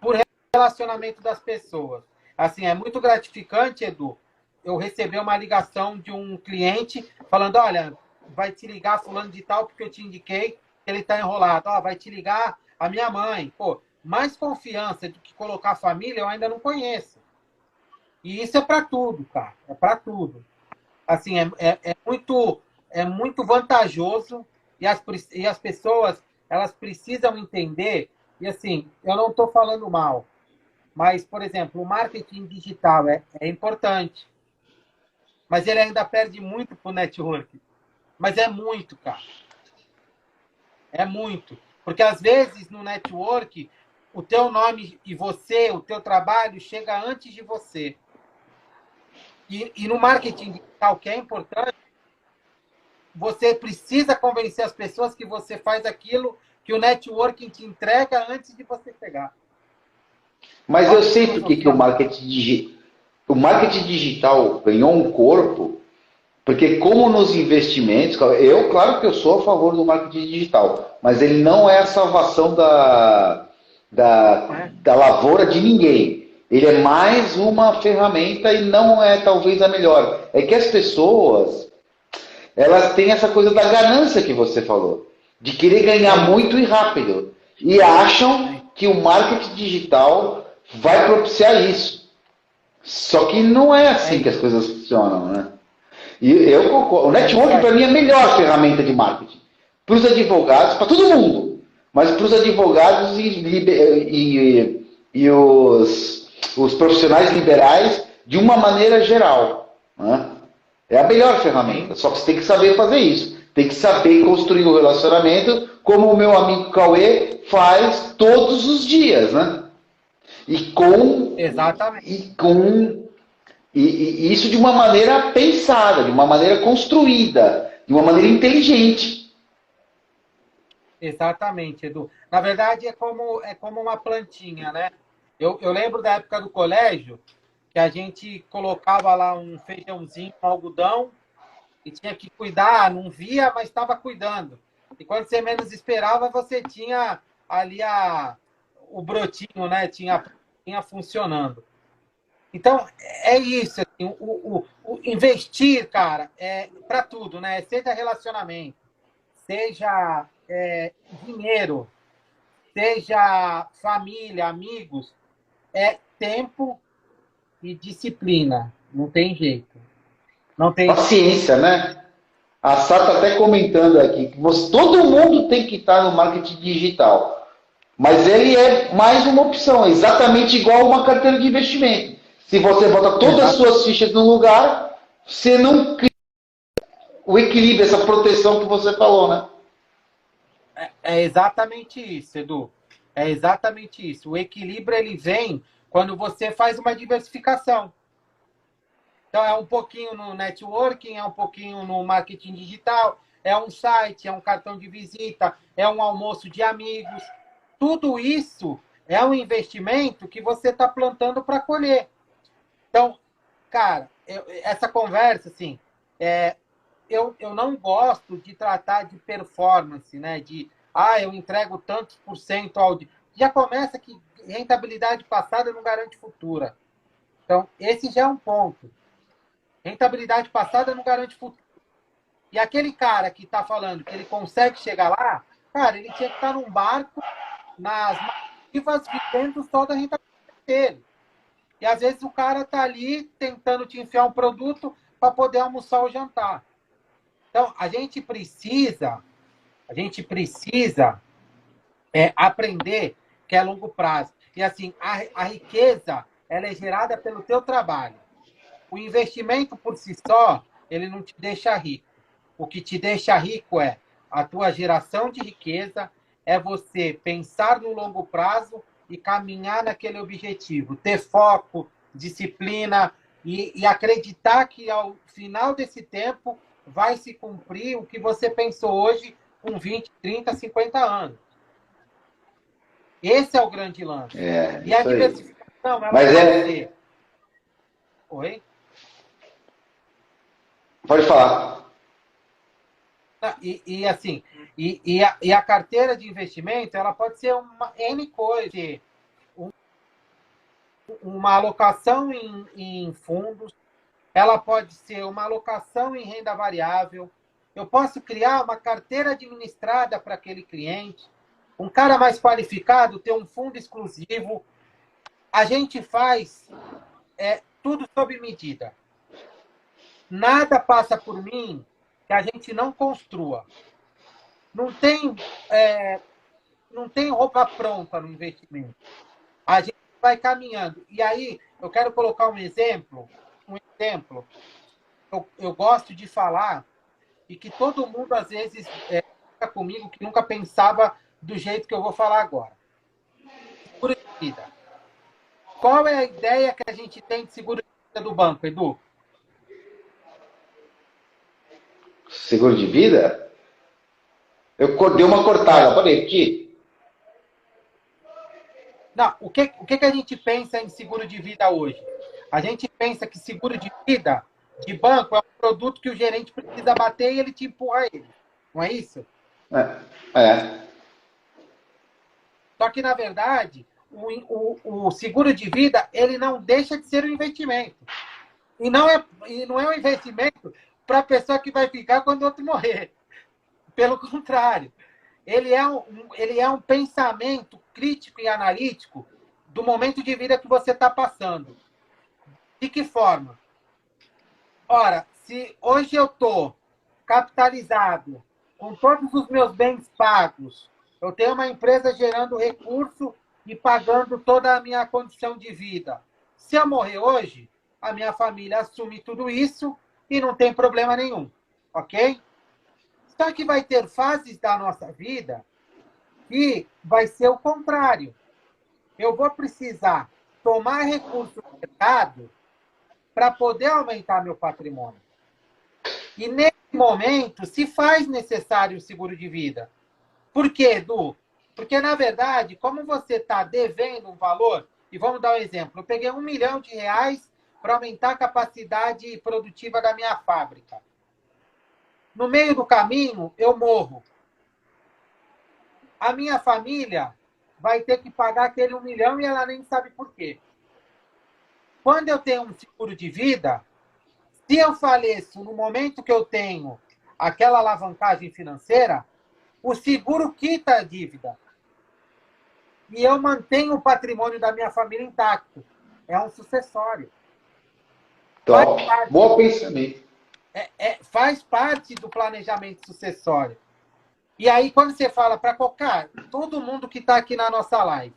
por relacionamento das pessoas. Assim, é muito gratificante, Edu, eu receber uma ligação de um cliente falando, olha, vai te ligar fulano de tal porque eu te indiquei que ele está enrolado. Ó, vai te ligar a minha mãe. Pô, mais confiança do que colocar a família eu ainda não conheço. E isso é para tudo, cara. É para tudo. Assim, é muito vantajoso e as pessoas elas precisam entender. E assim, eu não estou falando mal, mas, por exemplo, o marketing digital é importante, mas ele ainda perde muito para o network. Mas é muito, cara. É muito. Porque às vezes no network, o teu nome e você, o teu trabalho chega antes de você. E no marketing digital, que é importante, você precisa convencer as pessoas que você faz aquilo que o networking te entrega antes de você chegar. Mas É eu uma sei por que filosofia. o marketing digital ganhou um corpo, porque como nos investimentos, eu, claro que eu sou a favor do marketing digital, mas ele não é a salvação Né? da lavoura de ninguém. Ele é mais uma ferramenta e não é talvez a melhor. É que as pessoas, elas têm essa coisa da ganância que você falou, de querer É ganhar isso. muito e rápido. E É acham isso. que o marketing digital vai propiciar isso. Só que não é É assim que as isso. coisas funcionam, né? E eu concordo. O É isso network, aí. para mim, é a melhor ferramenta de marketing. Para os advogados, para todo mundo. Mas para os advogados e os profissionais liberais, de uma maneira geral. Né? É a melhor ferramenta. Sim, Só que você tem que saber fazer isso. Tem que saber construir um relacionamento, como o meu amigo Cauê faz todos os dias. Né? E com, exatamente. e com e isso de uma maneira pensada, de uma maneira construída, de uma maneira inteligente. Exatamente, Edu. Na verdade, é como uma plantinha, né? Eu lembro da época do colégio, que a gente colocava lá um feijãozinho, um algodão, e tinha que cuidar, não via, mas estava cuidando. E quando você menos esperava, você tinha ali o brotinho, né? Tinha a plantinha funcionando. Então, é isso. Assim, o investir, cara, é para tudo, né? Seja relacionamento, seja dinheiro, seja família, amigos, é tempo e disciplina. Não tem jeito. Não tem jeito. Paciência, né? A Sá está até comentando aqui que todo mundo tem que estar no marketing digital. Mas ele é mais uma opção, exatamente igual uma carteira de investimento. Se você bota todas as Exato. suas fichas no lugar, você não cria o equilíbrio, essa proteção que você falou, né? É exatamente isso, Edu. É exatamente isso. O equilíbrio ele vem quando você faz uma diversificação. Então, é um pouquinho no networking, é um pouquinho no marketing digital, é um site, é um cartão de visita, é um almoço de amigos. Tudo isso é um investimento que você está plantando para colher. Então, cara, essa conversa, assim, eu não gosto de tratar de performance, né? Eu entrego tantos por cento ao dia. Já começa que rentabilidade passada não garante futura. Então, esse já é um ponto. Rentabilidade passada não garante futuro. E aquele cara que está falando que ele consegue chegar lá, cara, ele tinha que estar num barco nas Maldivas vivendo só da rentabilidade dele. E às vezes o cara está ali tentando te enfiar um produto para poder almoçar ou jantar. Então, a gente precisa aprender que é longo prazo. E assim, a riqueza, ela é gerada pelo teu trabalho. O investimento por si só, ele não te deixa rico. O que te deixa rico é a tua geração de riqueza, é você pensar no longo prazo e caminhar naquele objetivo, ter foco, disciplina e acreditar que ao final desse tempo vai se cumprir o que você pensou hoje com 20, 30, 50 anos. Esse é o grande lance. É, E a isso aí. diversificação, ela Mas pode é. ser. Oi? Pode falar. E assim, E a carteira de investimento, ela pode ser uma N coisa, uma alocação em fundos, ela pode ser uma alocação em renda variável. Eu posso criar uma carteira administrada para aquele cliente. Um cara mais qualificado ter um fundo exclusivo. A gente faz tudo sob medida. Nada passa por mim que a gente não construa. Não tem, não tem roupa pronta no investimento. A gente vai caminhando. E aí, eu quero colocar um exemplo. Eu gosto de falar e que todo mundo, às vezes, fica comigo que nunca pensava do jeito que eu vou falar agora. Seguro de vida. Qual é a ideia que a gente tem de seguro de vida do banco, Edu? Seguro de vida? Eu dei uma cortada, pode repetir? Não, o que a gente pensa em seguro de vida hoje? A gente pensa que seguro de vida de banco é um produto que o gerente precisa bater e ele te empurra ele. Não é isso? É. Só que, na verdade, o seguro de vida ele não deixa de ser um investimento. E não é um investimento para a pessoa que vai ficar quando o outro morrer. Pelo contrário. Ele é um pensamento crítico e analítico do momento de vida que você está passando. De que forma? Ora, se hoje eu estou capitalizado, com todos os meus bens pagos, eu tenho uma empresa gerando recurso e pagando toda a minha condição de vida. Se eu morrer hoje, a minha família assume tudo isso e não tem problema nenhum. Ok? Só que vai ter fases da nossa vida que vai ser o contrário. Eu vou precisar tomar recurso do mercado para poder aumentar meu patrimônio. E nesse momento se faz necessário o seguro de vida. Por quê, Edu? Porque, na verdade, como você está devendo um valor, e vamos dar um exemplo, eu peguei R$ 1 milhão para aumentar a capacidade produtiva da minha fábrica. No meio do caminho, eu morro. A minha família vai ter que pagar aquele 1 milhão e ela nem sabe por quê. Quando eu tenho um seguro de vida, se eu faleço no momento que eu tenho aquela alavancagem financeira, o seguro quita a dívida. E eu mantenho o patrimônio da minha família intacto. É um sucessório. Top. Bom pensamento. Faz parte do planejamento sucessório. E aí, quando você fala para qualquer, todo mundo que está aqui na nossa live,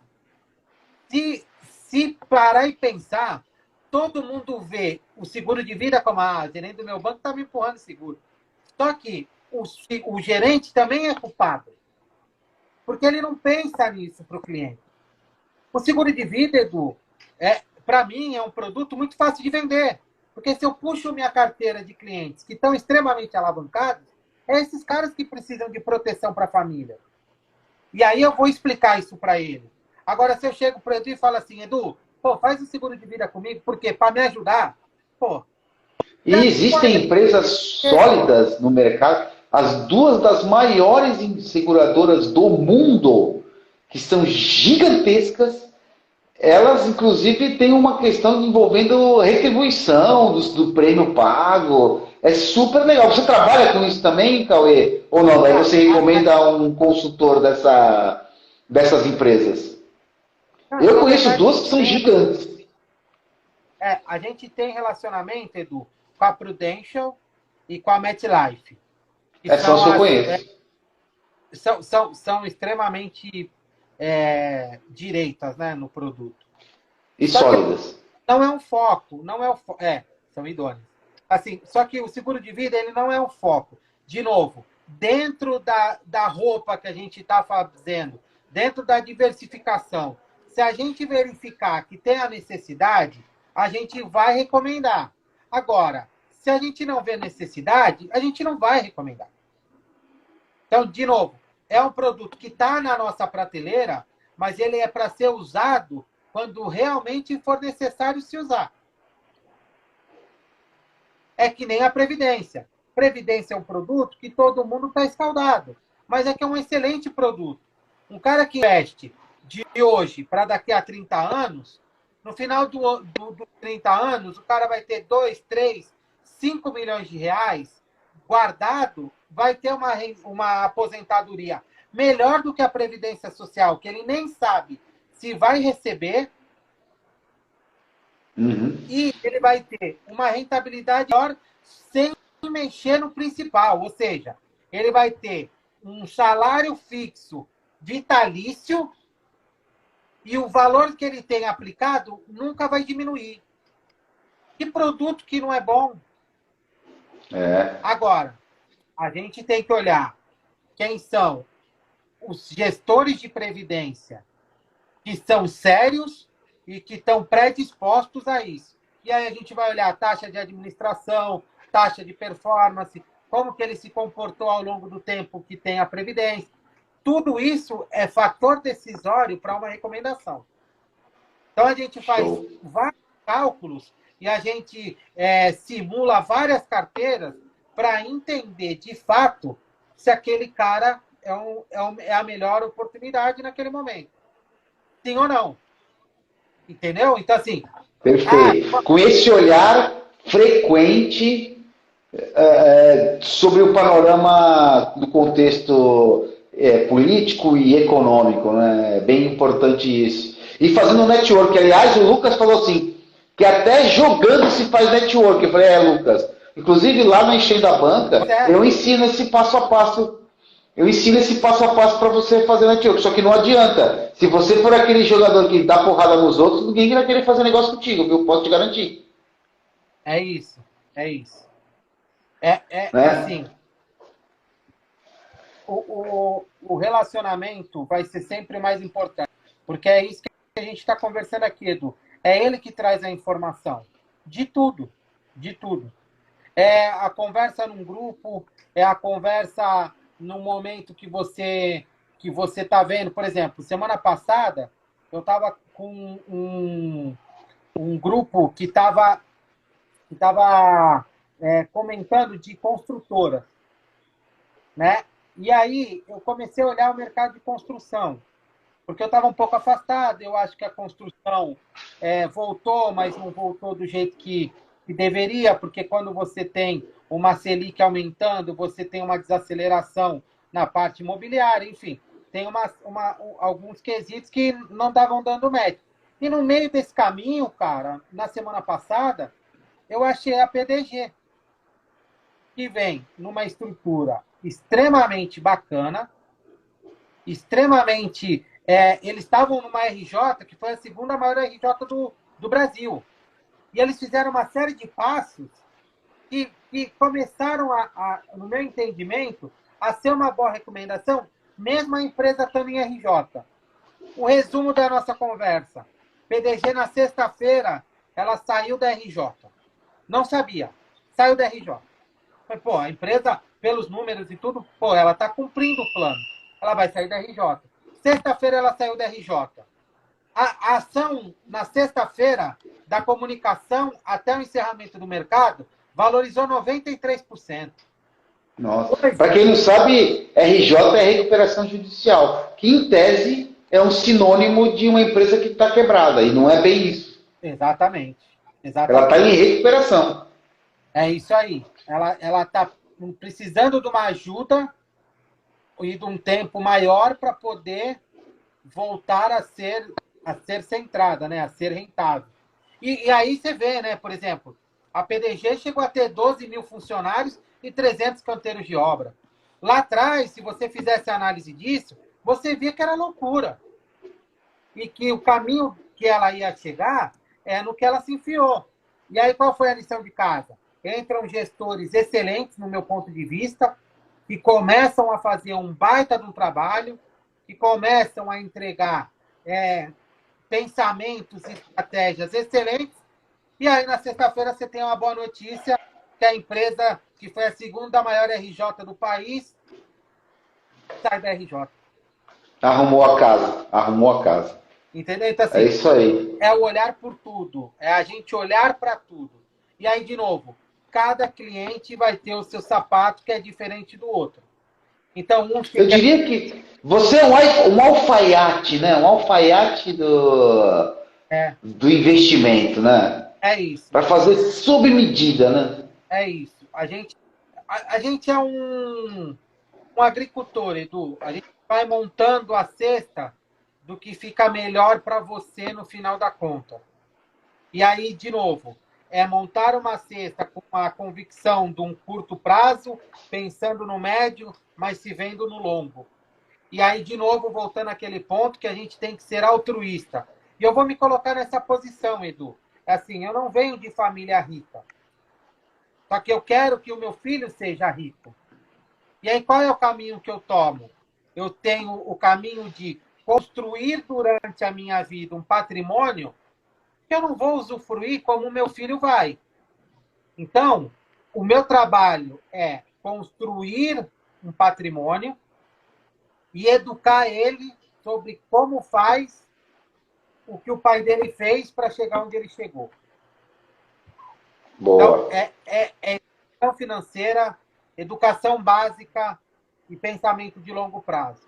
se parar e pensar, todo mundo vê o seguro de vida como a gerente do meu banco está me empurrando seguro. Só que o gerente também é culpado. Porque ele não pensa nisso para o cliente. O seguro de vida, Edu, para mim, é um produto muito fácil de vender. Porque se eu puxo minha carteira de clientes que estão extremamente alavancados, é esses caras que precisam de proteção para a família. E aí eu vou explicar isso para ele. Agora, se eu chego para o Edu e falo assim, Edu, pô, faz um seguro de vida comigo, porque para me ajudar, pô. E existem empresas sólidas no mercado, as duas das maiores seguradoras do mundo, que são gigantescas, elas, inclusive, têm uma questão envolvendo retribuição do prêmio pago. É super legal. Você trabalha com isso também, Cauê? Ou não? Daí você recomenda um consultor dessas empresas? Eu conheço duas que são gigantes. A gente tem relacionamento, Edu, com a Prudential e com a MetLife. São as que eu conheço. São extremamente direitas, né, no produto. E sólidas. Não é um foco, são idôneas. Assim, só que o seguro de vida ele não é um foco. De novo, dentro da roupa que a gente está fazendo, dentro da diversificação, se a gente verificar que tem a necessidade, a gente vai recomendar. Agora, se a gente não vê necessidade, a gente não vai recomendar. Então, de novo, é um produto que está na nossa prateleira, mas ele é para ser usado quando realmente for necessário se usar. É que nem a Previdência. Previdência é um produto que todo mundo está escaldado. mas é que é um excelente produto. Um cara que investe de hoje para daqui a 30 anos, no final dos 30 anos, o cara vai ter 2, 3, 5 milhões de reais guardado, vai ter uma aposentadoria melhor do que a Previdência Social, que ele nem sabe se vai receber, e ele vai ter uma rentabilidade maior sem mexer no principal, ou seja, ele vai ter um salário fixo vitalício e o valor que ele tem aplicado nunca vai diminuir. Que produto que não é bom? Agora, a gente tem que olhar quem são os gestores de previdência que são sérios e que estão predispostos a isso. E aí a gente vai olhar a taxa de administração, taxa de performance, como que ele se comportou ao longo do tempo que tem a previdência. Tudo isso é fator decisório para uma recomendação. Então, a gente faz vários cálculos e a gente simula várias carteiras para entender, de fato, se aquele cara é a melhor oportunidade naquele momento. Sim ou não? Entendeu? Então, assim... Perfeito. Com esse olhar frequente sobre o panorama do contexto político e econômico, né? É bem importante isso. E fazendo network, aliás, o Lucas falou assim, que até jogando se faz network. Eu falei, Lucas, inclusive lá no Enchendo a Banca, eu ensino esse passo a passo. Eu ensino esse passo a passo para você fazer network. Só que não adianta. Se você for aquele jogador que dá porrada nos outros, ninguém vai querer fazer negócio contigo, viu? Posso te garantir. É isso. É isso. Né? Assim, o relacionamento vai ser sempre mais importante. Porque é isso que a gente está conversando aqui, Edu. É ele que traz a informação. De tudo. De tudo. É a conversa num grupo, é a conversa no momento que você está vendo. Por exemplo, semana passada, eu estava com um grupo que estava comentando de construtora, né? E aí eu comecei a olhar o mercado de construção, porque eu estava um pouco afastado. Eu acho que a construção voltou, mas não voltou do jeito que deveria, porque quando você tem uma Selic aumentando, você tem uma desaceleração na parte imobiliária, enfim, tem alguns quesitos que não estavam dando match. E no meio desse caminho, cara, na semana passada, eu achei a PDG, que vem numa estrutura extremamente bacana, extremamente... eles estavam numa RJ, que foi a segunda maior RJ do Brasil. E eles fizeram uma série de passos que começaram, no meu entendimento, a ser uma boa recomendação, mesmo a empresa estando em RJ. O resumo da nossa conversa. PDG, na sexta-feira, ela saiu da RJ. Não sabia. Saiu da RJ. Mas, a empresa, pelos números e tudo, ela está cumprindo o plano. Ela vai sair da RJ. Sexta-feira, ela saiu da RJ. A ação, na sexta-feira, da comunicação até o encerramento do mercado, valorizou 93%. Nossa. Para quem não sabe, RJ é recuperação judicial, que em tese é um sinônimo de uma empresa que está quebrada, e não é bem isso. Exatamente. Ela está em recuperação. É isso aí. Ela está precisando de uma ajuda e de um tempo maior para poder voltar a ser centrada, né? A ser rentável. E aí você vê, né? Por exemplo, a PDG chegou a ter 12 mil funcionários e 300 canteiros de obra. Lá atrás, se você fizesse a análise disso, você via que era loucura. E que o caminho que ela ia chegar é no que ela se enfiou. E aí, qual foi a lição de casa? Entram gestores excelentes, no meu ponto de vista, que começam a fazer um baita do trabalho, que começam a entregar pensamentos e estratégias excelentes. E aí, na sexta-feira, você tem uma boa notícia, que a empresa, que foi a segunda maior RJ do país, sai da RJ. Arrumou a casa. Entendeu? Então, assim, é isso aí. É o olhar por tudo. É a gente olhar para tudo. E aí, de novo, cada cliente vai ter o seu sapato que é diferente do outro. Então, Eu diria que você é um alfaiate, né? Um alfaiate é, do investimento, né? é isso. Para fazer sob medida, né? É isso. A gente é um agricultor, Edu. A gente vai montando a cesta do que fica melhor para você no final da conta. E aí, de novo, é montar uma cesta com a convicção de um curto prazo, pensando no médio, mas se vendo no longo. E aí, de novo, voltando àquele ponto que a gente tem que ser altruísta. E eu vou me colocar nessa posição, Edu. Assim, eu não venho de família rica. Só que eu quero que o meu filho seja rico. E aí, qual é o caminho que eu tomo? Eu tenho o caminho de construir durante a minha vida um patrimônio que eu não vou usufruir como o meu filho vai. Então, o meu trabalho é construir um patrimônio e educar ele sobre como faz o que o pai dele fez para chegar onde ele chegou. Então, Boa. é educação financeira, educação básica e pensamento de longo prazo.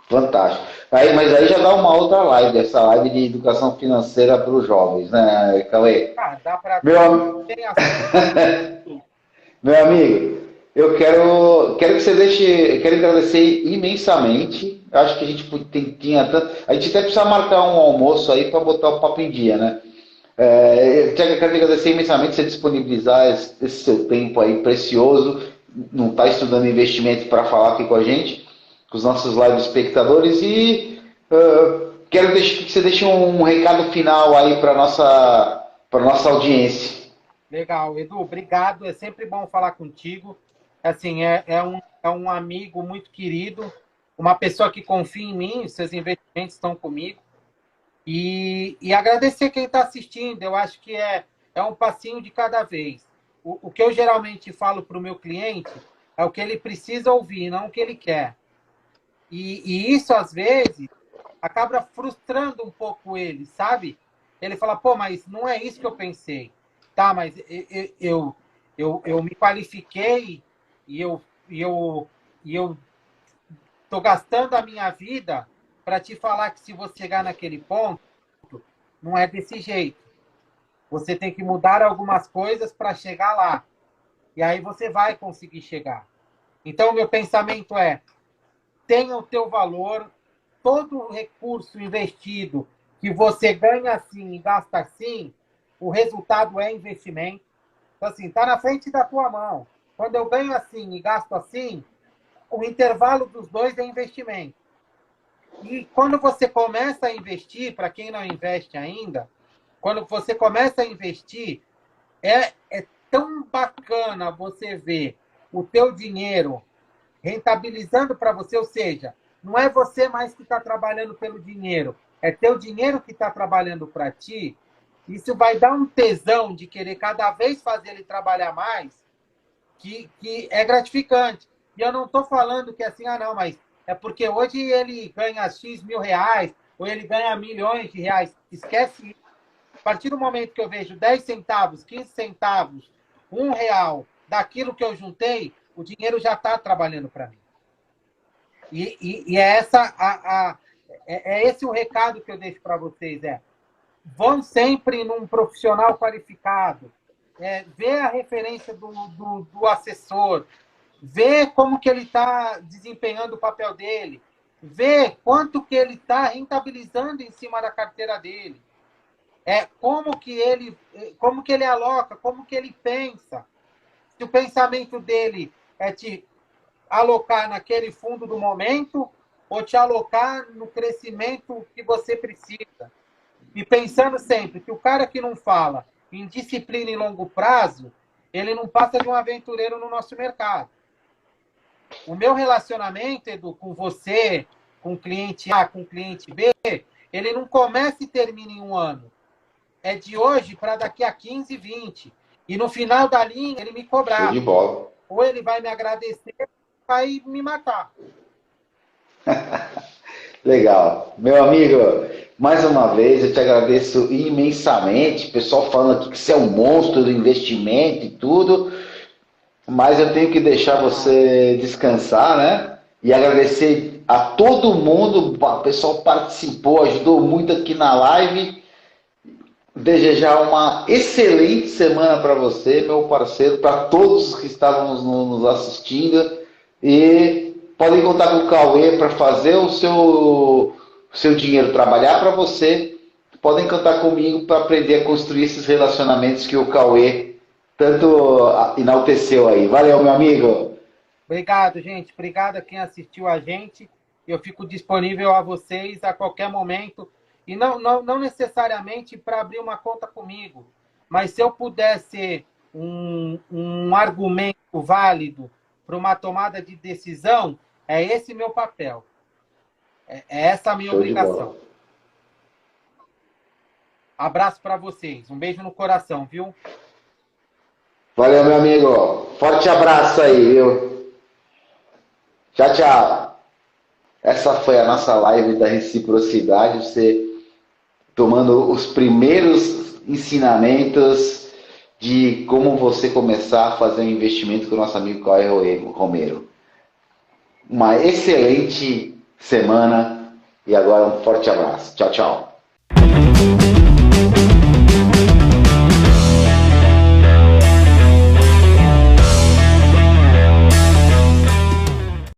Fantástico. Mas aí já dá uma outra live, essa live de educação financeira para os jovens, né, Cauê? Ah, dá para Meu, ter assunto. meu amigo, quero que você deixe, quero agradecer imensamente. Acho que a gente tinha tanto, a gente até precisa marcar um almoço aí para botar o papo em dia, né? Eu quero te agradecer imensamente você disponibilizar esse seu tempo aí precioso, não está estudando investimento para falar aqui com a gente, com os nossos live espectadores e quero que você deixe um recado final aí para nossa audiência. Legal, Edu, obrigado. É sempre bom falar contigo. Assim, é um amigo muito querido, uma pessoa que confia em mim, seus investimentos estão comigo. E agradecer quem está assistindo. Eu acho que é um passinho de cada vez. O que eu geralmente falo para o meu cliente é o que ele precisa ouvir, não o que ele quer. E isso, às vezes, acaba frustrando um pouco ele, sabe? Ele fala, pô, mas não é isso que eu pensei. Tá, mas eu me qualifiquei e eu estou gastando a minha vida para te falar que se você chegar naquele ponto, não é desse jeito. Você tem que mudar algumas coisas para chegar lá. E aí você vai conseguir chegar. Então, o meu pensamento é, tenha o teu valor, todo recurso investido que você ganha assim e gasta assim, o resultado é investimento. Então, assim, está na frente da tua mão. Quando eu ganho assim e gasto assim, o intervalo dos dois é investimento. E quando você começa a investir, para quem não investe ainda, quando você começa a investir, é tão bacana você ver o teu dinheiro rentabilizando para você, ou seja, não é você mais que está trabalhando pelo dinheiro, é teu dinheiro que está trabalhando para ti. Isso vai dar um tesão de querer cada vez fazer ele trabalhar mais, que é gratificante. E eu não estou falando que assim, ah, não, mas é porque hoje ele ganha X mil reais, ou ele ganha milhões de reais. Esquece isso. A partir do momento que eu vejo 10 centavos, 15 centavos, R$ 1 daquilo que eu juntei, o dinheiro já está trabalhando para mim. E é, é esse o recado que eu deixo para vocês. Vão sempre num profissional qualificado. Vê a referência do assessor. Vê como que ele está desempenhando o papel dele. Vê quanto que ele está rentabilizando em cima da carteira dele. Como que ele aloca, como que ele pensa. Se o pensamento dele é te alocar naquele fundo do momento ou te alocar no crescimento que você precisa. E pensando sempre que o cara que não fala em disciplina em longo prazo, ele não passa de um aventureiro no nosso mercado. O meu relacionamento, Edu, com você, com o cliente A, com o cliente B, ele não começa e termina em um ano. É de hoje para daqui a 15, 20. E no final da linha, ele me cobrar. Show de bola. Ou ele vai me agradecer, ou vai me matar. Legal. Meu amigo, mais uma vez eu te agradeço imensamente. O pessoal falando aqui que você é um monstro do investimento e tudo. Mas eu tenho que deixar você descansar, né? E agradecer a todo mundo, o pessoal participou, ajudou muito aqui na live. Desejar uma excelente semana para você, meu parceiro, para todos que estavam nos assistindo. E podem contar com o Cauê para fazer o seu dinheiro trabalhar para você. Podem contar comigo para aprender a construir esses relacionamentos que o Cauê tanto enalteceu aí. Valeu, meu amigo. Obrigado, gente. Obrigado a quem assistiu a gente. Eu fico disponível a vocês a qualquer momento. E não necessariamente para abrir uma conta comigo. Mas se eu puder ser um argumento válido para uma tomada de decisão, é esse meu papel. É essa a minha Show de bola. obrigação. Abraço para vocês. Um beijo no coração, viu? Valeu, meu amigo. Forte abraço aí, viu? Tchau, tchau. Essa foi a nossa live da reciprocidade. Você tomando os primeiros ensinamentos de como você começar a fazer um investimento com o nosso amigo Cauê Romero. Uma excelente semana e agora um forte abraço. Tchau, tchau.